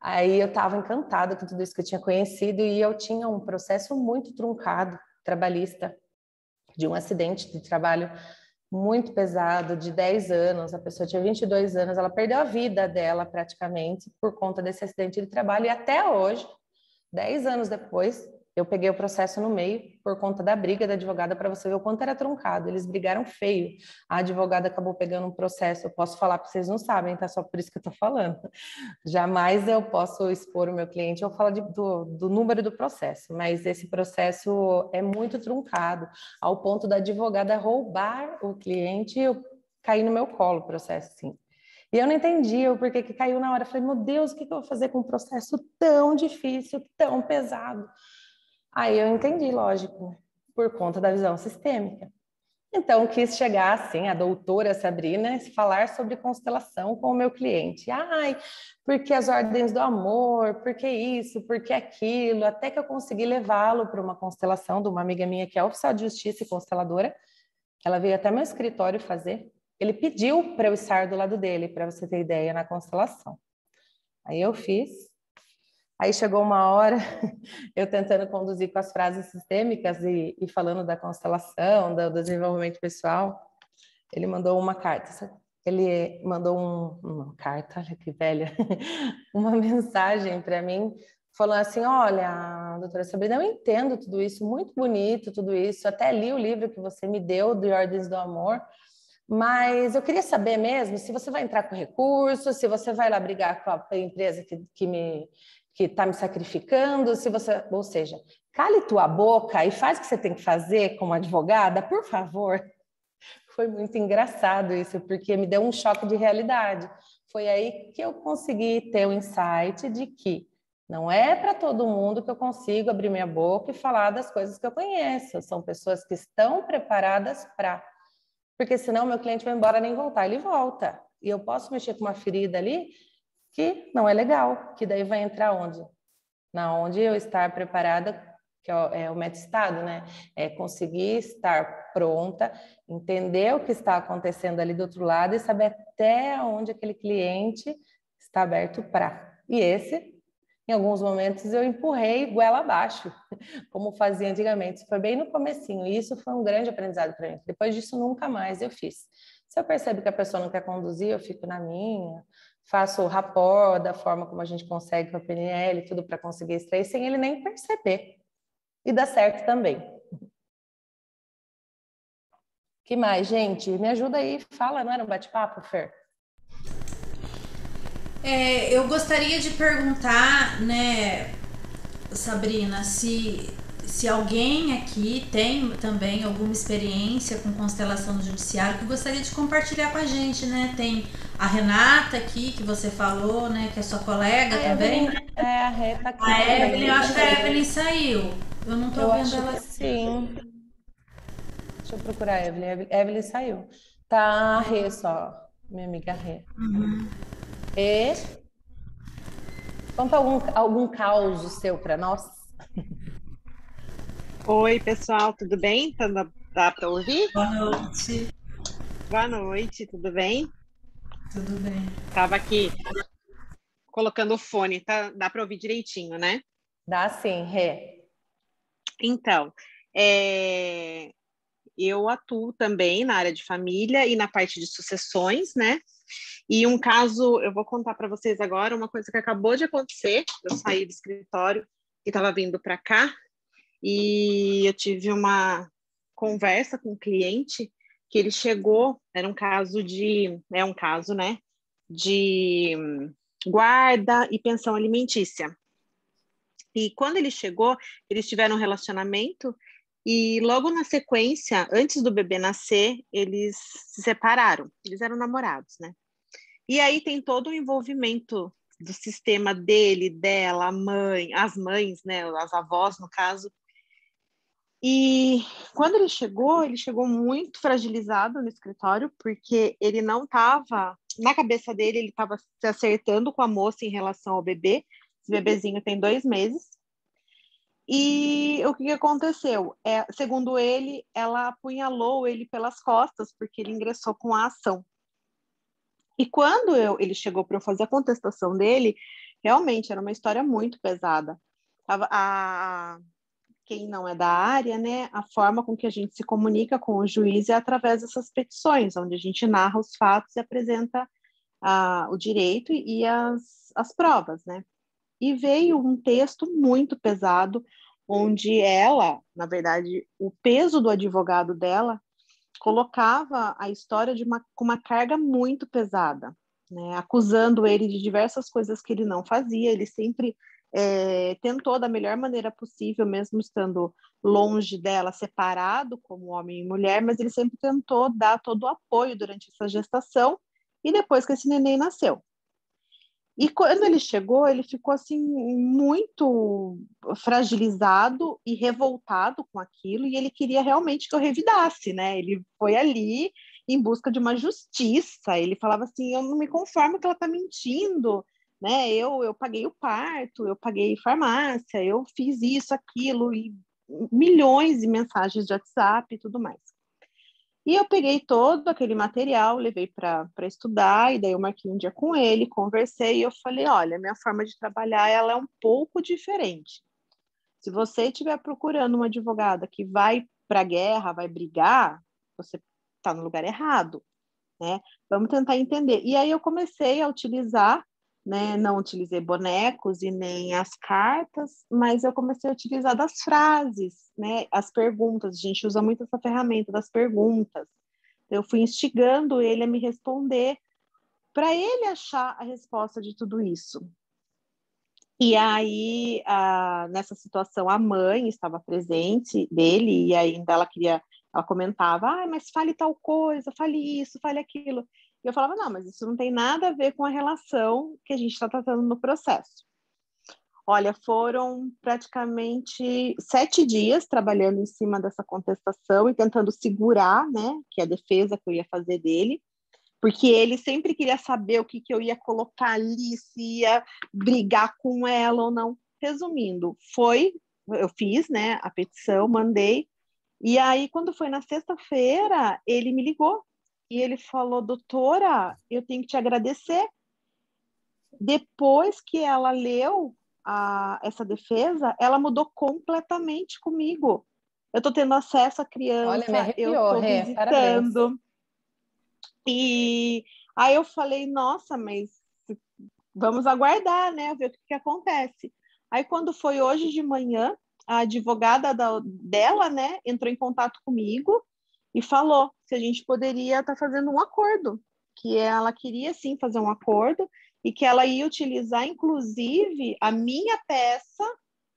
Aí eu estava encantada com tudo isso que eu tinha conhecido e eu tinha um processo muito truncado, trabalhista, de um acidente de trabalho muito pesado, de 10 anos, a pessoa tinha 22 anos, ela perdeu a vida dela praticamente por conta desse acidente de trabalho e até hoje, 10 anos depois, eu peguei o processo no meio por conta da briga da advogada para você ver o quanto era truncado. Eles brigaram feio. A advogada acabou pegando um processo. Eu posso falar porque vocês não sabem, tá? Só por isso que eu tô falando. Jamais eu posso expor o meu cliente ou falar do número do processo, mas esse processo é muito truncado, ao ponto da advogada roubar o cliente e eu caí no meu colo o processo, sim. E eu não entendi o porquê que caiu na hora. Eu falei, meu Deus, o que eu vou fazer com um processo tão difícil, tão pesado? Aí eu entendi, lógico, por conta da visão sistêmica. Então, quis chegar assim, a doutora Sabrina, falar sobre constelação com o meu cliente. Porque as ordens do amor, porque isso, porque aquilo, até que eu consegui levá-lo para uma constelação de uma amiga minha que é oficial de justiça e consteladora. Ela veio até meu escritório fazer. Ele pediu para eu estar do lado dele, para você ter ideia, na constelação. Aí eu fiz. Aí chegou uma hora, eu tentando conduzir com as frases sistêmicas e falando da constelação, do desenvolvimento pessoal, ele mandou uma carta. Ele mandou uma carta, olha que velha, uma mensagem para mim, falando assim, olha, doutora Sabrina, eu entendo tudo isso, muito bonito tudo isso, até li o livro que você me deu, de Ordens do Amor, mas eu queria saber mesmo se você vai entrar com recurso, se você vai lá brigar com a empresa que está me sacrificando, ou seja, cale tua boca e faz o que você tem que fazer como advogada, por favor. Foi muito engraçado isso, porque me deu um choque de realidade. Foi aí que eu consegui ter o insight de que não é para todo mundo que eu consigo abrir minha boca e falar das coisas que eu conheço. São pessoas que estão preparadas para. Porque senão meu cliente vai embora nem voltar, ele volta. E eu posso mexer com uma ferida ali que não é legal, que daí vai entrar onde? Na onde eu estar preparada, que é o meta-estado, né? É conseguir estar pronta, entender o que está acontecendo ali do outro lado e saber até onde aquele cliente está aberto para. E em alguns momentos, eu empurrei goela abaixo, como fazia antigamente. Isso foi bem no comecinho, e isso foi um grande aprendizado para mim. Depois disso, nunca mais eu fiz. Se eu percebo que a pessoa não quer conduzir, eu fico na minha, faço o rapport da forma como a gente consegue com a PNL, tudo para conseguir extrair, sem ele nem perceber. E dá certo também. Que mais, gente? Me ajuda aí, fala, não era um bate-papo, Fer? Eu gostaria de perguntar, né, Sabrina, se alguém aqui tem também alguma experiência com constelação no judiciário, que gostaria de compartilhar com a gente, né? Tem a Renata aqui, que você falou, né, que é sua colega também. A Rê tá aqui. A Evelyn, eu acho que a Evelyn saiu. Eu não tô vendo ela. Sim. Deixa eu procurar a Evelyn. Evelyn saiu. Tá a Rê só, minha amiga Rê. Uhum. E conta algum caos seu para nós. Oi, pessoal, tudo bem? Dá para ouvir? Boa noite. Boa noite, tudo bem? Tudo bem. Tava aqui colocando o fone, tá? Dá para ouvir direitinho, né? Dá sim, Rê. Então, eu atuo também na área de família e na parte de sucessões, né? E um caso, eu vou contar para vocês agora, uma coisa que acabou de acontecer. Eu saí do escritório e estava vindo para cá e eu tive uma conversa com um cliente que ele chegou, era um caso, né, de guarda e pensão alimentícia. E quando ele chegou, eles tiveram um relacionamento e logo na sequência, antes do bebê nascer, eles se separaram. Eles eram namorados, né? E aí tem todo o envolvimento do sistema dele, dela, a mãe, as mães, né, as avós, no caso. E quando ele chegou muito fragilizado no escritório, porque ele não estava, na cabeça dele, ele estava se acertando com a moça em relação ao bebê. Esse bebezinho tem 2 meses. E o que aconteceu? Segundo ele, ela apunhalou ele pelas costas, porque ele ingressou com a ação. E quando ele chegou para eu fazer a contestação dele, realmente era uma história muito pesada. Quem não é da área, né, a forma com que a gente se comunica com o juiz é através dessas petições, onde a gente narra os fatos e apresenta o direito e as provas, né? E veio um texto muito pesado, onde ela, na verdade, o peso do advogado dela colocava a história com uma carga muito pesada, né? Acusando ele de diversas coisas que ele não fazia. Ele sempre tentou da melhor maneira possível, mesmo estando longe dela, separado como homem e mulher, mas ele sempre tentou dar todo o apoio durante essa gestação e depois que esse neném nasceu. E quando ele chegou, ele ficou assim muito fragilizado e revoltado com aquilo, e ele queria realmente que eu revidasse, né? Ele foi ali em busca de uma justiça. Ele falava assim: eu não me conformo que ela está mentindo, né? Eu paguei o parto, eu paguei farmácia, eu fiz isso, aquilo, e milhões de mensagens de WhatsApp e tudo mais. E eu peguei todo aquele material, levei para estudar, e daí eu marquei um dia com ele, conversei, e eu falei: olha, minha forma de trabalhar ela é um pouco diferente. Se você estiver procurando uma advogada que vai para a guerra, vai brigar, você está no lugar errado, né? Vamos tentar entender. E aí eu comecei a utilizar, né? Não utilizei bonecos e nem as cartas, mas eu comecei a utilizar das frases, né? As perguntas. A gente usa muito essa ferramenta das perguntas. Eu fui instigando ele a me responder, para ele achar a resposta de tudo isso. E aí, nessa situação, a mãe estava presente dele, e ainda ela comentava: mas fale tal coisa, fale isso, fale aquilo. E eu falava: não, mas isso não tem nada a ver com a relação que a gente está tratando no processo. Olha, foram praticamente 7 dias trabalhando em cima dessa contestação e tentando segurar, né, que é a defesa que eu ia fazer dele, porque ele sempre queria saber o que eu ia colocar ali, se ia brigar com ela ou não. Resumindo, eu fiz, né, a petição, mandei, e aí quando foi na sexta-feira, ele me ligou, e ele falou: doutora, eu tenho que te agradecer. Depois que ela leu essa defesa, ela mudou completamente comigo. Eu estou tendo acesso à criança, olha, me arrepiou, eu estou visitando. Parabéns. E aí eu falei: nossa, mas vamos aguardar, né, ver o que acontece. Aí quando foi hoje de manhã, a advogada dela, né, entrou em contato comigo e falou se a gente poderia estar fazendo um acordo, que ela queria sim fazer um acordo e que ela ia utilizar, inclusive, a minha peça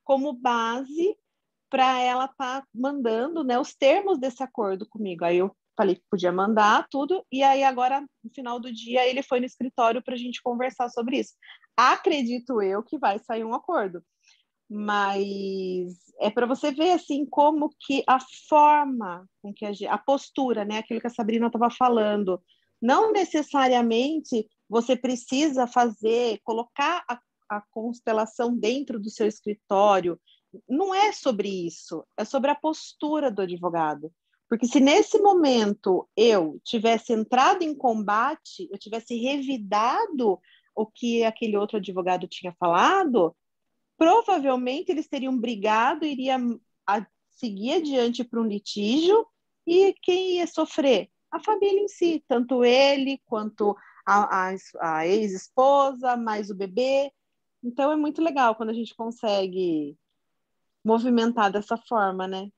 como base para ela estar mandando, né, os termos desse acordo comigo. Aí eu falei que podia mandar tudo, e aí agora, no final do dia, ele foi no escritório para a gente conversar sobre isso. Acredito eu que vai sair um acordo, mas é para você ver, assim, como que a forma com que a postura, né, aquilo que a Sabrina estava falando, não necessariamente você precisa colocar a constelação dentro do seu escritório. Não é sobre isso, é sobre a postura do advogado. Porque se nesse momento eu tivesse entrado em combate, eu tivesse revidado o que aquele outro advogado tinha falado, provavelmente eles teriam brigado, iriam seguir adiante para um litígio, e quem ia sofrer? A família em si, tanto ele quanto a ex-esposa, mais o bebê. Então é muito legal quando a gente consegue movimentar dessa forma, né?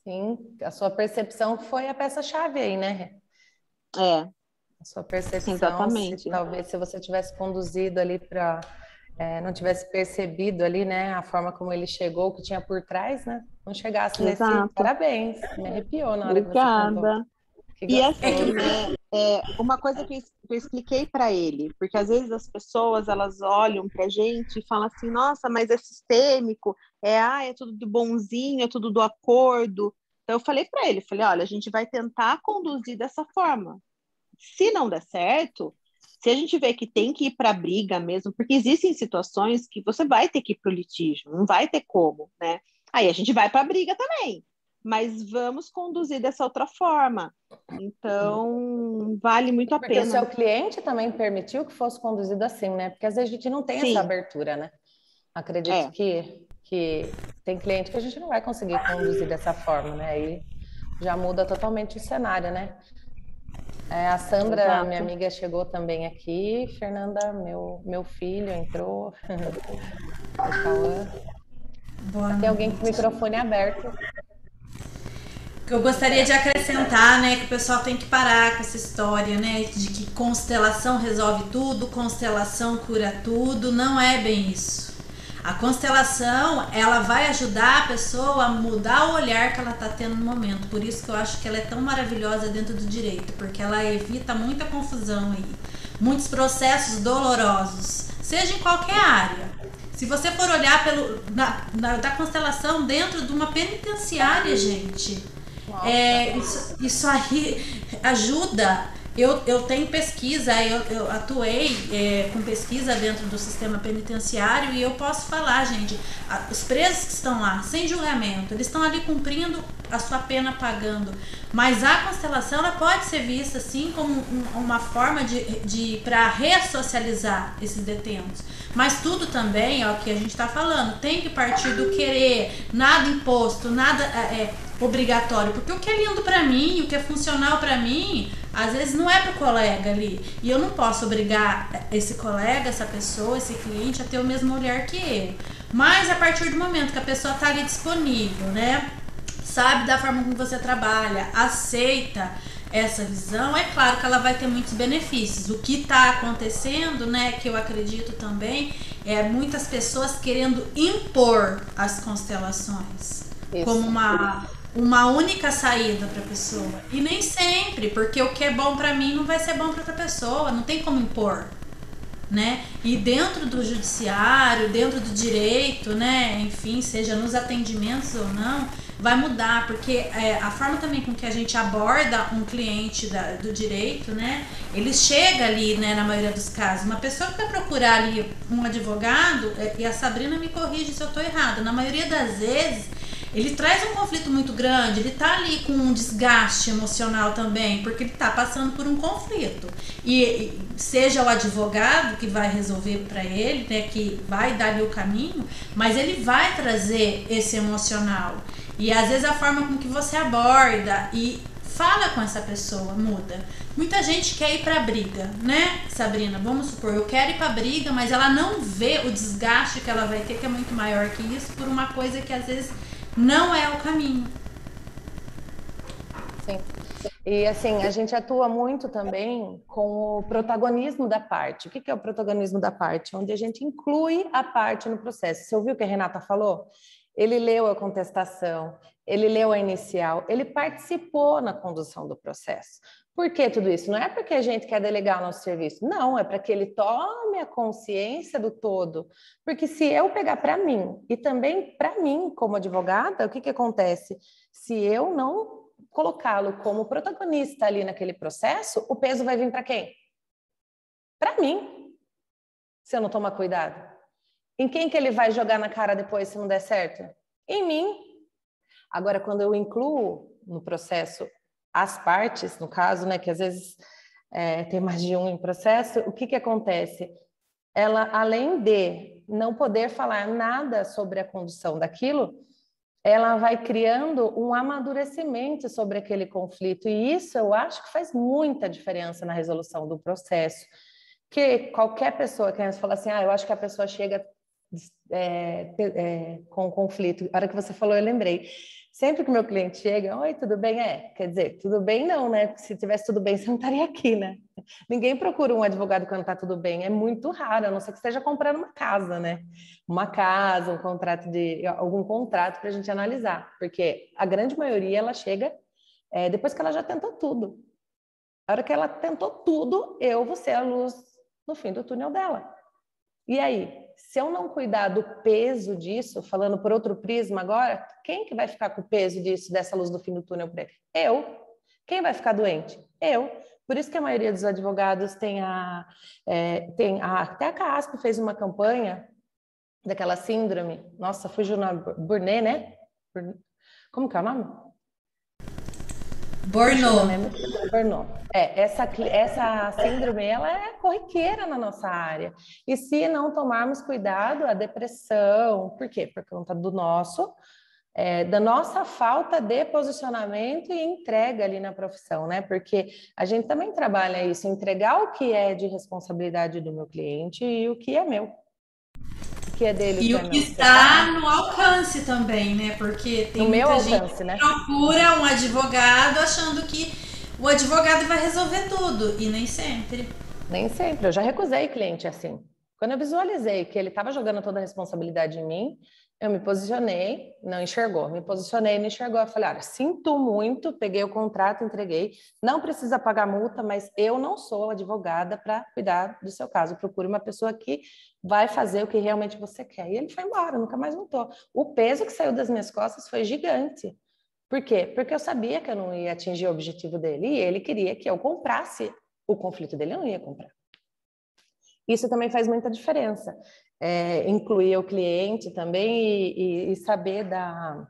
Sim, a sua percepção foi a peça-chave aí, né? A sua percepção, exatamente. Talvez se você tivesse conduzido ali para... não tivesse percebido ali, né, a forma como ele chegou, o que tinha por trás, né? Não chegasse nesse... Parabéns, me arrepiou na hora que você contou. E assim, né, uma coisa que eu expliquei para ele, porque às vezes as pessoas, elas olham para a gente e falam assim, nossa, mas é sistêmico, é tudo do bonzinho, é tudo do acordo. Então eu falei para ele, olha, a gente vai tentar conduzir dessa forma. Se não der certo, se a gente vê que tem que ir para a briga mesmo, porque existem situações que você vai ter que ir para o litígio, não vai ter como, né? Aí a gente vai para a briga também, mas vamos conduzir dessa outra forma. Então, vale muito a Porque pena. o seu cliente também permitiu que fosse conduzido assim, né? Porque às vezes a gente não tem essa abertura, né? Acredito que tem cliente que a gente não vai conseguir conduzir dessa forma, né? Aí já muda totalmente o cenário, né? A Sandra, Exato. minha amiga, chegou também aqui. Fernanda, meu filho, entrou. O Cauã. Tem alguém com o microfone aberto. Que eu gostaria de acrescentar, né, que o pessoal tem que parar com essa história, né, de que constelação resolve tudo, constelação cura tudo. Não é bem isso. A constelação, ela vai ajudar a pessoa a mudar o olhar que ela está tendo no momento. Por isso que eu acho que ela é tão maravilhosa dentro do direito, porque ela evita muita confusão aí, muitos processos dolorosos, seja em qualquer área. Se você for olhar da constelação dentro de uma penitenciária, gente, isso aí ajuda. Eu tenho pesquisa, eu atuei com pesquisa dentro do sistema penitenciário e eu posso falar, gente, os presos que estão lá, sem julgamento, eles estão ali cumprindo a sua pena, pagando, mas a constelação ela pode ser vista assim como uma forma para ressocializar esses detentos. Mas tudo também, ó, que a gente está falando, tem que partir do querer, nada imposto, nada obrigatório, porque o que é lindo para mim, o que é funcional para mim, às vezes não é para o colega ali, e eu não posso obrigar esse colega, essa pessoa, esse cliente a ter o mesmo olhar que ele. Mas a partir do momento que a pessoa está ali disponível, né, sabe da forma como você trabalha, aceita essa visão, é claro que ela vai ter muitos benefícios. O que está acontecendo, né, que eu acredito também, é muitas pessoas querendo impor as constelações como uma única saída para a pessoa. E nem sempre, porque o que é bom para mim não vai ser bom para outra pessoa, não tem como impor, né? E dentro do judiciário, dentro do direito, né, enfim, seja nos atendimentos ou não, vai mudar, porque a forma também com que a gente aborda um cliente do direito, né, ele chega ali, né, na maioria dos casos, uma pessoa que vai procurar ali um advogado, e a Sabrina me corrige se eu estou errada, na maioria das vezes ele traz um conflito muito grande, ele tá ali com um desgaste emocional também, porque ele tá passando por um conflito. E seja o advogado que vai resolver para ele, né, que vai dar ali o caminho, mas ele vai trazer esse emocional. E às vezes a forma com que você aborda e fala com essa pessoa muda. Muita gente quer ir pra briga, né, Sabrina? Vamos supor, eu quero ir pra briga, mas ela não vê o desgaste que ela vai ter, que é muito maior que isso, por uma coisa que às vezes não é o caminho. Sim. E assim, a gente atua muito também com o protagonismo da parte. O que é o protagonismo da parte? Onde a gente inclui a parte no processo. Você ouviu o que a Renata falou? Ele leu a contestação, ele leu a inicial, ele participou na condução do processo. Por que tudo isso? Não é porque a gente quer delegar o nosso serviço, não, é para que ele tome a consciência do todo. Porque se eu pegar para mim, e também para mim como advogada, o que acontece? Se eu não colocá-lo como protagonista ali naquele processo, o peso vai vir para quem? Para mim, se eu não tomar cuidado. Em quem que ele vai jogar na cara depois se não der certo? Em mim. Agora, quando eu incluo no processo as partes, no caso, né, que às vezes tem mais de um em processo, o que acontece? Ela, além de não poder falar nada sobre a condução daquilo, ela vai criando um amadurecimento sobre aquele conflito, e isso eu acho que faz muita diferença na resolução do processo. Que qualquer pessoa que fala assim, eu acho que a pessoa chega com conflito. A hora que você falou, eu lembrei. Sempre que meu cliente chega, oi, tudo bem? Quer dizer, tudo bem não, né? Porque se tivesse tudo bem, você não estaria aqui, né? Ninguém procura um advogado quando tá tudo bem. É muito raro, a não ser que esteja comprando uma casa, né? Uma casa, algum contrato para a gente analisar. Porque a grande maioria, ela chega depois que ela já tentou tudo. A hora que ela tentou tudo, eu vou ser a luz no fim do túnel dela. E aí, se eu não cuidar do peso disso, falando por outro prisma agora, quem que vai ficar com o peso disso, dessa luz do fim do túnel para ele? Eu. Quem vai ficar doente? Eu. Por isso que a maioria dos advogados tem até a CASP fez uma campanha daquela síndrome, nossa, fugiu na Burnet, né? Como que é o nome? Burnout. Essa síndrome, ela é corriqueira na nossa área. E se não tomarmos cuidado, a depressão, por quê? Por conta da nossa falta de posicionamento e entrega ali na profissão, né? Porque a gente também trabalha isso, entregar o que é de responsabilidade do meu cliente e o que é meu. O que é dele e o que está no alcance também, né? Porque tem muita gente que procura um advogado achando que o advogado vai resolver tudo, e nem sempre. Nem sempre. Eu já recusei cliente assim. Quando eu visualizei que ele estava jogando toda a responsabilidade em mim, eu me posicionei, não enxergou. Me posicionei, não enxergou. Eu falei, olha, sinto muito, peguei o contrato, entreguei. Não precisa pagar multa, mas eu não sou advogada para cuidar do seu caso. Procure uma pessoa que vai fazer o que realmente você quer. E ele foi embora, nunca mais voltou. O peso que saiu das minhas costas foi gigante. Por quê? Porque eu sabia que eu não ia atingir o objetivo dele e ele queria que eu comprasse o conflito dele, eu não ia comprar. Isso também faz muita diferença. Incluir o cliente também e saber da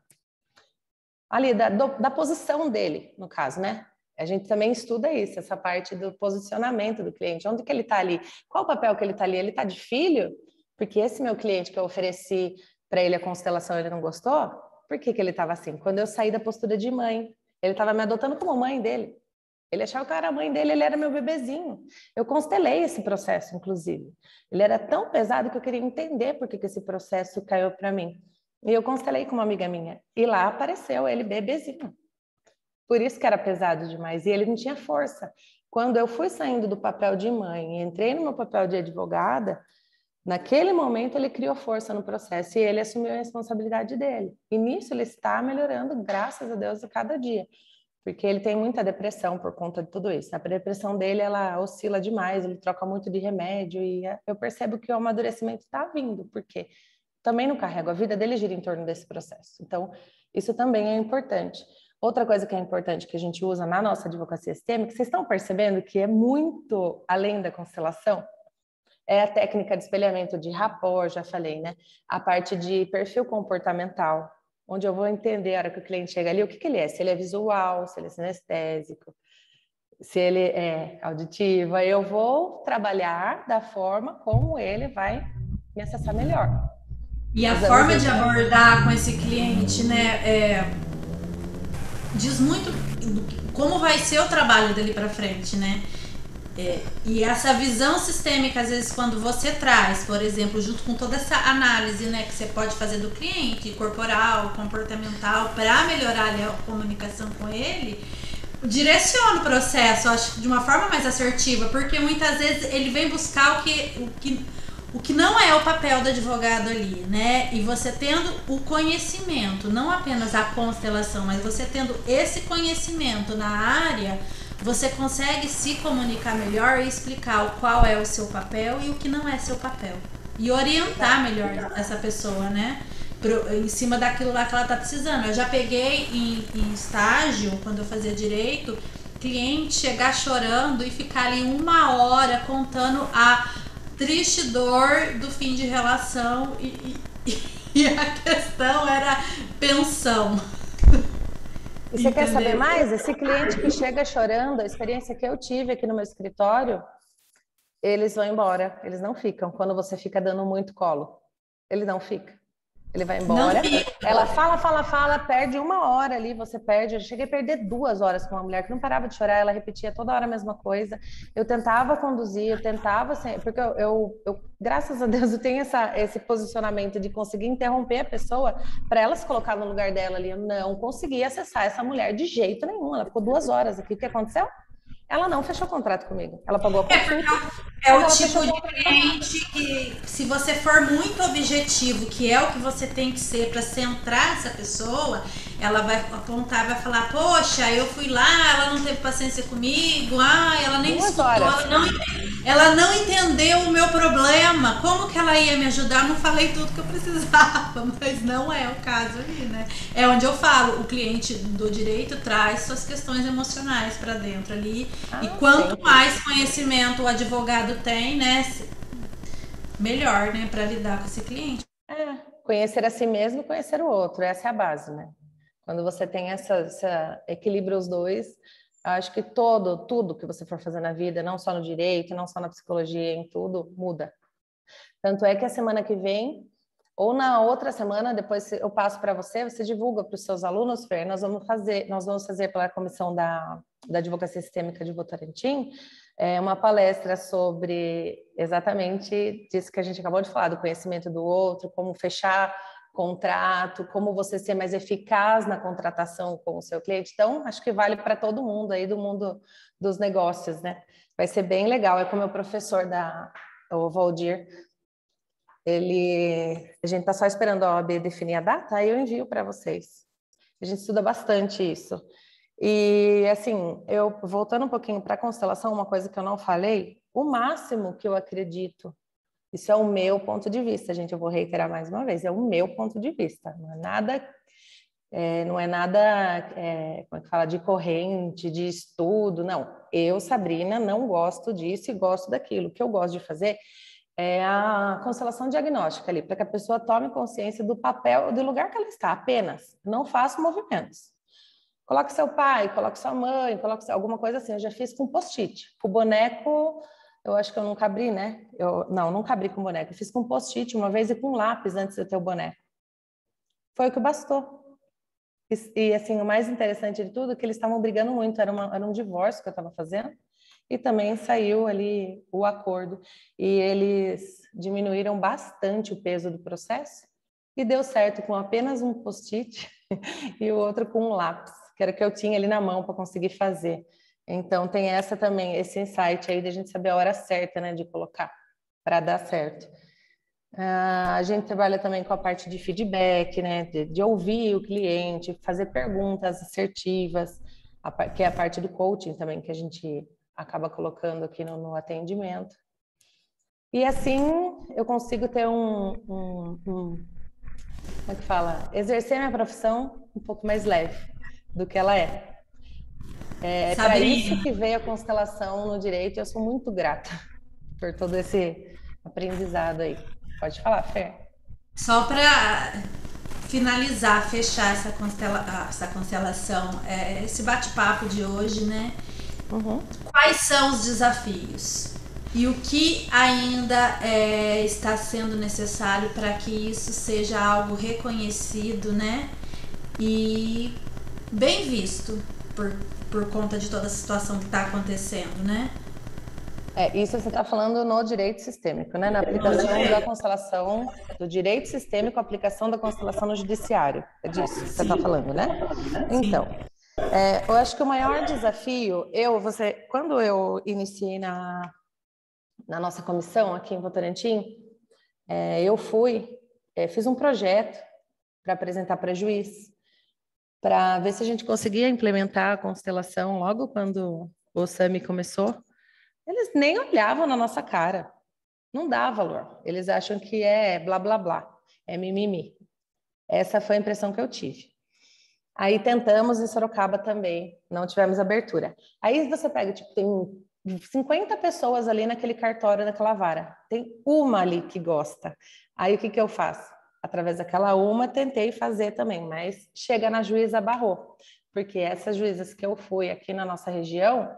posição dele, no caso, né? A gente também estuda isso, essa parte do posicionamento do cliente. Onde que ele está ali? Qual o papel que ele está ali? Ele está de filho? Porque esse meu cliente que eu ofereci para ele a constelação, ele não gostou? Por que ele estava assim? Quando eu saí da postura de mãe, ele estava me adotando como mãe dele. Ele achava que eu era a mãe dele, ele era meu bebezinho. Eu constelei esse processo, inclusive. Ele era tão pesado que eu queria entender por que esse processo caiu para mim. E eu constelei com uma amiga minha. E lá apareceu ele bebezinho. Por isso que era pesado demais. E ele não tinha força. Quando eu fui saindo do papel de mãe e entrei no meu papel de advogada, naquele momento ele criou força no processo e ele assumiu a responsabilidade dele. E nisso ele está melhorando, graças a Deus, a cada dia. Porque ele tem muita depressão por conta de tudo isso. A depressão dele, ela oscila demais, ele troca muito de remédio e eu percebo que o amadurecimento está vindo, porque também não carrego, a vida dele gira em torno desse processo. Então, isso também é importante. Outra coisa que é importante que a gente usa na nossa advocacia sistêmica, vocês estão percebendo que é muito além da constelação? É a técnica de espelhamento de rapport, já falei, né? A parte de perfil comportamental, onde eu vou entender a hora que o cliente chega ali, o que ele é, se ele é visual, se ele é sinestésico, se ele é auditivo, aí eu vou trabalhar da forma como ele vai me acessar melhor. E a forma de abordar com esse cliente, né, diz muito como vai ser o trabalho dele para frente, né? E essa visão sistêmica, às vezes, quando você traz, por exemplo, junto com toda essa análise, né, que você pode fazer do cliente, corporal, comportamental, para melhorar ali, a comunicação com ele, direciona o processo, acho, de uma forma mais assertiva, porque muitas vezes ele vem buscar o que não é o papel do advogado ali, né? E você tendo o conhecimento, não apenas a constelação, mas você tendo esse conhecimento na área, você consegue se comunicar melhor e explicar qual é o seu papel e o que não é seu papel. E orientar melhor essa pessoa, né? Em cima daquilo lá que ela tá precisando. Eu já peguei em estágio, quando eu fazia direito, cliente chegar chorando e ficar ali 1 hora contando a triste dor do fim de relação e a questão era pensão. E você quer saber mais? Esse cliente que chega chorando, a experiência que eu tive aqui no meu escritório, eles vão embora, eles não ficam. Quando você fica dando muito colo, ele não fica. Ele vai embora, ela fala, perde 1 hora ali, você perde. Eu cheguei a perder 2 horas com uma mulher que não parava de chorar, ela repetia toda hora a mesma coisa. Eu tentava conduzir, eu tentava, porque eu graças a Deus, eu tenho esse posicionamento de conseguir interromper a pessoa para ela se colocar no lugar dela ali. Eu não consegui acessar essa mulher de jeito nenhum, ela ficou 2 horas aqui. O que aconteceu? Ela não fechou contrato comigo, ela pagou a consulta. É o tipo de cliente que, se você for muito objetivo, que é o que você tem que ser para centrar essa pessoa, ela vai apontar, vai falar, poxa, eu fui lá, ela não teve paciência comigo, ela nem me escutou, ela não entendeu o meu problema, como que ela ia me ajudar? Não falei tudo que eu precisava, mas não é o caso ali, né? É onde eu falo, o cliente do direito traz suas questões emocionais para dentro ali, e quanto mais conhecimento o advogado tem, né, melhor, né, para lidar com esse cliente. Conhecer a si mesmo e conhecer o outro, essa é a base, né? Quando você tem equilibra os dois, acho que tudo que você for fazer na vida, não só no direito, não só na psicologia, em tudo, muda. Tanto é que a semana que vem, ou na outra semana, depois eu passo para você divulga para os seus alunos, Fer, nós vamos fazer pela Comissão da Advocacia Sistêmica de Votorantim, uma palestra sobre exatamente disso que a gente acabou de falar, do conhecimento do outro, como fechar contrato, como você ser mais eficaz na contratação com o seu cliente. Então, acho que vale para todo mundo aí do mundo dos negócios, né? Vai ser bem legal. É com o meu professor, o Valdir. A gente está só esperando a OAB definir a data, aí eu envio para vocês. A gente estuda bastante isso. E, assim, voltando um pouquinho para a constelação, uma coisa que eu não falei, o máximo que eu acredito, isso é o meu ponto de vista, gente, eu vou reiterar mais uma vez, é o meu ponto de vista, não é nada, como é que fala, de corrente, de estudo, não. Eu, Sabrina, não gosto disso e gosto daquilo. O que eu gosto de fazer é a constelação diagnóstica ali, para que a pessoa tome consciência do papel, do lugar que ela está, apenas. Não faça movimentos. Coloque seu pai, coloque sua mãe, coloque alguma coisa assim. Eu já fiz com post-it. O boneco, eu acho que eu nunca abri, né? Nunca abri com boneco. Eu fiz com post-it uma vez e com lápis antes de eu ter o boneco. Foi o que bastou. E assim, o mais interessante de tudo é que eles estavam brigando muito. Era um divórcio que eu estava fazendo. E também saiu ali o acordo. E eles diminuíram bastante o peso do processo. E deu certo com apenas um post-it e o outro com um lápis, que era o que eu tinha ali na mão para conseguir fazer. Então, tem esse insight aí de a gente saber a hora certa, né, de colocar para dar certo. A gente trabalha também com a parte de feedback, né, de ouvir o cliente, fazer perguntas assertivas, que é a parte do coaching também, que a gente acaba colocando aqui no atendimento. E assim, eu consigo ter como é que fala? Exercer minha profissão um pouco mais leve do que ela é. É para isso que veio a constelação no direito. Eu sou muito grata por todo esse aprendizado aí. Pode falar, Fer. Só para finalizar, fechar essa constelação, esse bate-papo de hoje, né? Uhum. Quais são os desafios? E o que ainda está sendo necessário para que isso seja algo reconhecido, né? E bem visto por conta de toda a situação que está acontecendo, né? Isso você está falando no direito sistêmico, né? Na aplicação da constelação do direito sistêmico, a aplicação da constelação no judiciário. É disso que você está falando, né? Então, eu acho que o maior desafio, quando eu iniciei na nossa comissão aqui em Votorantim, eu fiz um projeto para apresentar para juiz, para ver se a gente conseguia implementar a constelação logo quando o SAMI começou. Eles nem olhavam na nossa cara, não dá valor. Eles acham que é blá, blá, blá, é mimimi. Essa foi a impressão que eu tive. Aí tentamos em Sorocaba também, não tivemos abertura. Aí você pega, tem 50 pessoas ali naquele cartório, naquela vara. Tem uma ali que gosta. Aí o que eu faço? Através daquela uma, tentei fazer também, mas chega na juíza, barrou. Porque essas juízas que eu fui aqui na nossa região,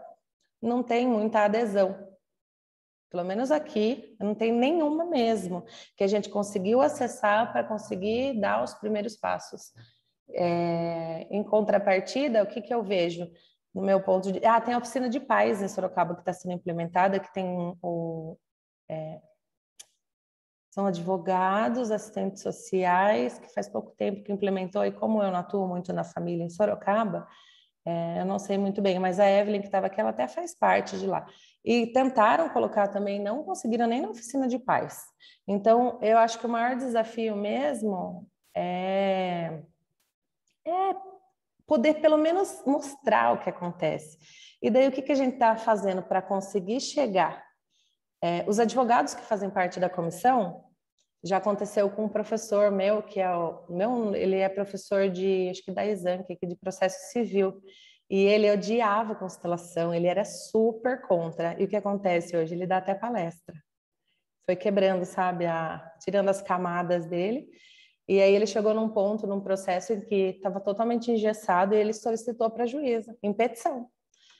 não tem muita adesão. Pelo menos aqui, não tem nenhuma mesmo, que a gente conseguiu acessar para conseguir dar os primeiros passos. Em contrapartida, o que eu vejo? No meu ponto de... tem a oficina de paz em Sorocaba que está sendo implementada, que tem são advogados, assistentes sociais, que faz pouco tempo que implementou, e como eu não atuo muito na família em Sorocaba, eu não sei muito bem, mas a Evelyn, que estava aqui, ela até faz parte de lá. E tentaram colocar também, não conseguiram nem na oficina de pais. Então, eu acho que o maior desafio mesmo é poder pelo menos mostrar o que acontece. E daí o que a gente está fazendo para conseguir chegar? Os advogados que fazem parte da comissão, já aconteceu com um professor meu, que é ele é professor de, acho que da Exanc, aqui de processo civil, e ele odiava constelação, ele era super contra. E o que acontece hoje? Ele dá até palestra. Foi quebrando, sabe, tirando as camadas dele. E aí ele chegou num ponto, num processo em que estava totalmente engessado e ele solicitou para a juíza, em petição,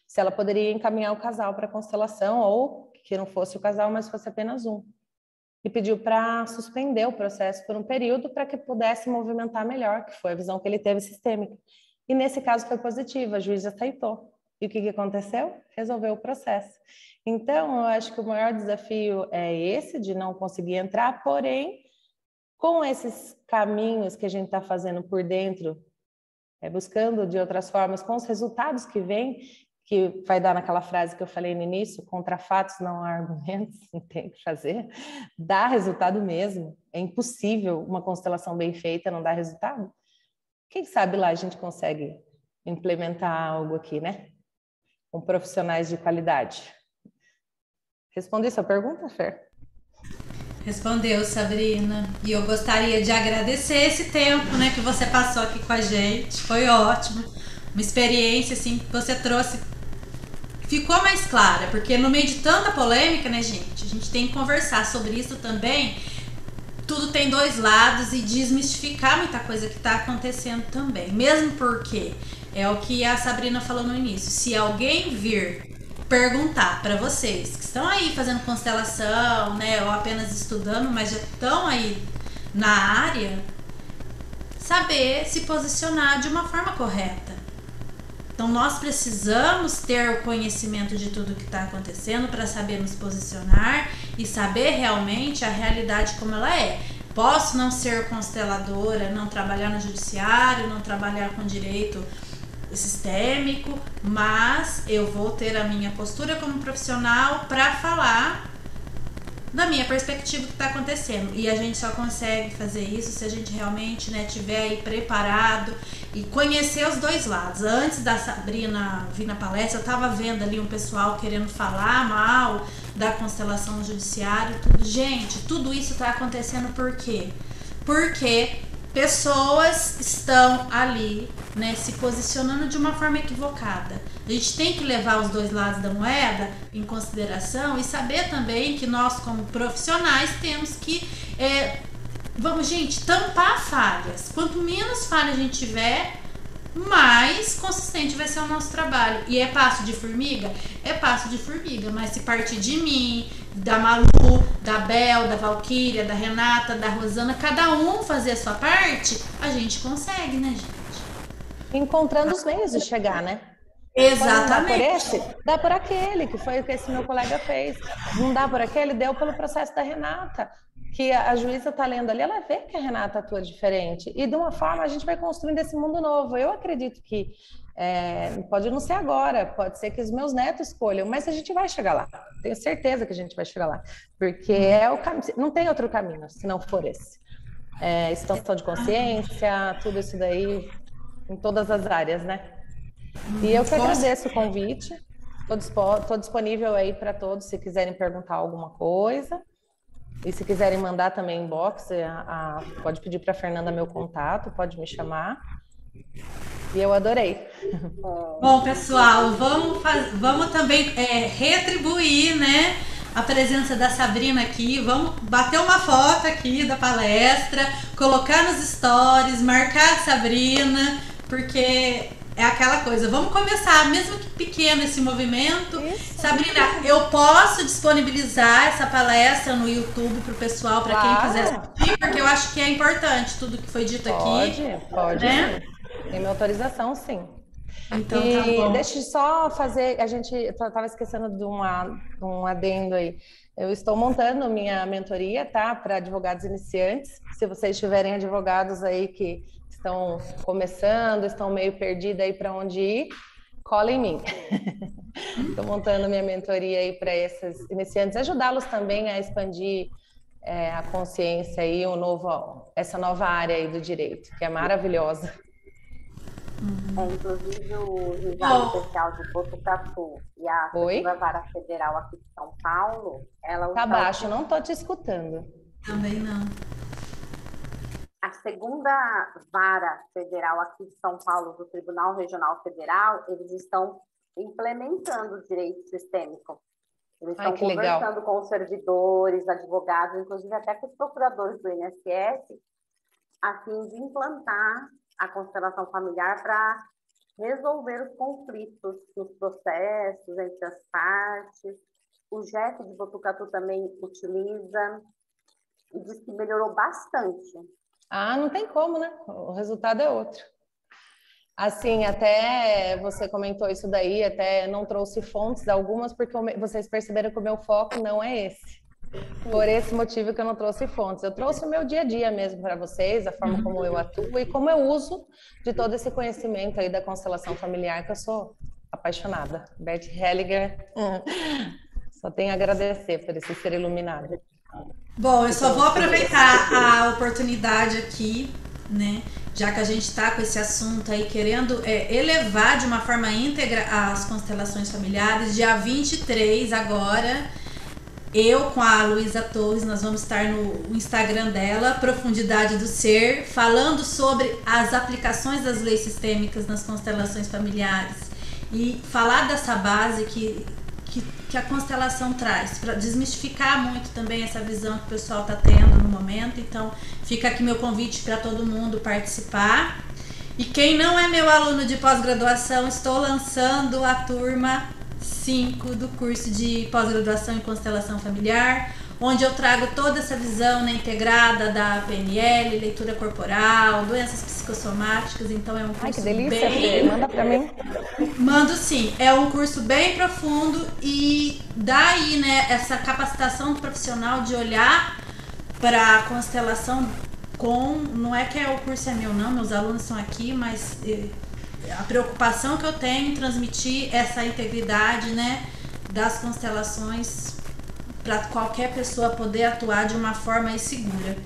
se ela poderia encaminhar o casal para constelação ou que não fosse o casal, mas fosse apenas um. E pediu para suspender o processo por um período para que pudesse movimentar melhor, que foi a visão que ele teve sistêmica. E nesse caso foi positiva, a juíza aceitou. E o que aconteceu? Resolveu o processo. Então, eu acho que o maior desafio é esse, de não conseguir entrar, porém, com esses caminhos que a gente está fazendo por dentro, buscando de outras formas, com os resultados que vêm, que vai dar naquela frase que eu falei no início, contra fatos não há argumentos, não tem o que fazer, dá resultado mesmo. É impossível uma constelação bem feita não dar resultado. Quem sabe lá a gente consegue implementar algo aqui, né? Com profissionais de qualidade. Respondi sua pergunta, Fer? Respondeu, Sabrina. E eu gostaria de agradecer esse tempo, né, que você passou aqui com a gente. Foi ótimo. Uma experiência, assim, que você trouxe. Ficou mais clara, porque no meio de tanta polêmica, né, gente? A gente tem que conversar sobre isso também. Tudo tem dois lados e desmistificar muita coisa que está acontecendo também. Mesmo porque é o que a Sabrina falou no início. Se alguém vir perguntar para vocês que estão aí fazendo constelação, né, ou apenas estudando, mas já estão aí na área, saber se posicionar de uma forma correta. Então nós precisamos ter o conhecimento de tudo que está acontecendo para saber nos posicionar e saber realmente a realidade como ela é. Posso não ser consteladora, não trabalhar no judiciário, não trabalhar com direito sistêmico, mas eu vou ter a minha postura como profissional para falar da minha perspectiva do que está acontecendo. E a gente só consegue fazer isso se a gente realmente, né, tiver aí preparado e conhecer os dois lados. Antes da Sabrina vir na palestra, eu estava vendo ali um pessoal querendo falar mal da constelação judiciária, tudo. Gente, tudo isso está acontecendo por quê? Porque pessoas estão ali, né, se posicionando de uma forma equivocada. A gente tem que levar os dois lados da moeda em consideração e saber também que nós, como profissionais, temos que, vamos, gente, tampar falhas. Quanto menos falha a gente tiver, mais consistente vai ser o nosso trabalho. E é passo de formiga? É passo de formiga, mas se partir de mim, da Malu, da Bel, da Valquíria, da Renata, da Rosana, cada um fazer a sua parte, a gente consegue, né, gente? Encontrando os meios de chegar, né? Exatamente. Não dá por esse, dá por aquele, que foi o que esse meu colega fez. Não dá por aquele, deu pelo processo da Renata, que a juíza está lendo ali, ela vê que a Renata atua diferente. E de uma forma a gente vai construindo esse mundo novo. Eu acredito que pode não ser agora, pode ser que os meus netos escolham, mas a gente vai chegar lá. Tenho certeza que a gente vai chegar lá. Porque é o caminho, não tem outro caminho se não for esse. Expansão de consciência, tudo isso daí, em todas as áreas, né? E eu que agradeço o convite. Estou disponível aí para todos, se quiserem perguntar alguma coisa. E se quiserem mandar também inbox, pode pedir para a Fernanda meu contato, pode me chamar. E eu adorei. Bom, pessoal, vamos também retribuir, né, a presença da Sabrina aqui. Vamos bater uma foto aqui da palestra, colocar nos stories, marcar a Sabrina, porque é aquela coisa, vamos começar, mesmo que pequeno esse movimento. Isso. Sabrina, eu posso disponibilizar essa palestra no YouTube para o pessoal, para quem quiser assistir, porque eu acho que é importante tudo que foi dito aqui. Pode, né? Tem minha autorização, sim. Então, tá bom. Deixa eu só fazer, a gente estava esquecendo de um adendo aí. Eu estou montando minha mentoria, tá, para advogados iniciantes. Se vocês tiverem advogados aí que estão começando, estão meio perdidos aí para onde ir, cola em mim. Estou montando minha mentoria aí para esses iniciantes, ajudá-los também a expandir a consciência aí, essa nova área aí do direito, que é maravilhosa. Inclusive o Juizado Especial de Botucatu e a Segunda Vara Federal aqui de São Paulo, ela tá baixo, não estou te escutando. Também não. A Segunda Vara Federal aqui de São Paulo, do Tribunal Regional Federal, eles estão implementando o direito sistêmico. Eles estão conversando com os servidores, advogados, inclusive até com os procuradores do INSS, a fim de implantar a constelação familiar para resolver os conflitos nos processos entre as partes. O JEF de Botucatu também utiliza e diz que melhorou bastante. Não tem como, né? O resultado é outro. Assim, até você comentou isso daí, até não trouxe fontes algumas, porque vocês perceberam que o meu foco não é esse. Por esse motivo que eu não trouxe fontes. Eu trouxe o meu dia a dia mesmo para vocês, a forma como eu atuo e como eu uso de todo esse conhecimento aí da constelação familiar, que eu sou apaixonada. Bert Hellinger, só tenho a agradecer por esse ser iluminado. Bom, eu só vou aproveitar a oportunidade aqui, né? Já que a gente está com esse assunto aí, querendo elevar de uma forma íntegra as constelações familiares. Dia 23 agora, eu com a Luísa Torres, nós vamos estar no Instagram dela, Profundidade do Ser, falando sobre as aplicações das leis sistêmicas nas constelações familiares e falar dessa base que a constelação traz, para desmistificar muito também essa visão que o pessoal está tendo no momento. Então, fica aqui meu convite para todo mundo participar. E quem não é meu aluno de pós-graduação, estou lançando a turma 5 do curso de pós-graduação em constelação familiar, onde eu trago toda essa visão, né, integrada da PNL, leitura corporal, doenças psicossomáticas. Então é um curso que delícia, Fê. Manda para mim. Mando sim, é um curso bem profundo e daí, né, essa capacitação do profissional de olhar para a constelação não é que o curso é meu não, meus alunos estão aqui, mas a preocupação que eu tenho em transmitir essa integridade, né, das constelações para qualquer pessoa poder atuar de uma forma segura.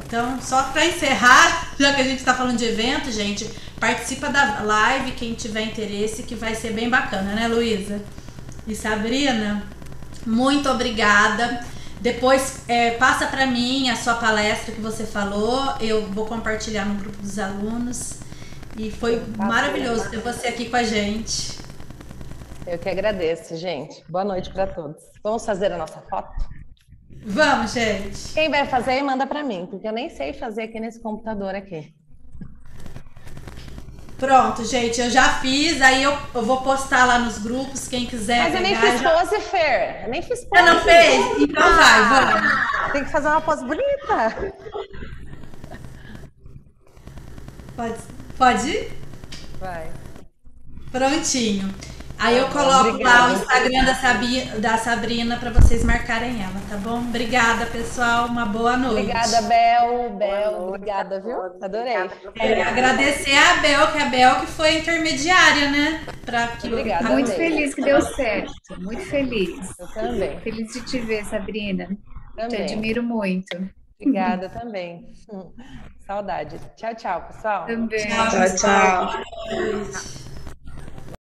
Então, só para encerrar, já que a gente está falando de evento, gente, participa da live, quem tiver interesse, que vai ser bem bacana, né, Luísa? E Sabrina, muito obrigada. Depois, passa para mim a sua palestra que você falou, eu vou compartilhar no grupo dos alunos. E foi maravilhoso ter você aqui com a gente. Eu que agradeço, gente. Boa noite para todos. Vamos fazer a nossa foto? Vamos, gente. Quem vai fazer, manda para mim, porque eu nem sei fazer aqui nesse computador aqui. Pronto, gente, eu já fiz, aí eu vou postar lá nos grupos, quem quiser. Mas eu nem fiz pose, Fer. Eu nem fiz pose. Você não fez? Então vai, vamos. Tem que fazer uma pose bonita. Pode ir? Vai. Prontinho. Aí eu coloco lá o Instagram da Sabrina para vocês marcarem ela, tá bom? Obrigada, pessoal. Uma boa noite. Obrigada, Bel, obrigada, viu? Adorei. Agradecer a Bel, que foi a intermediária, né? Obrigada. Muito feliz que deu certo. Muito feliz. Eu também. Feliz de te ver, Sabrina. Também. Te admiro muito. Obrigada também. Saudade. Tchau, tchau, pessoal. Também. Tchau.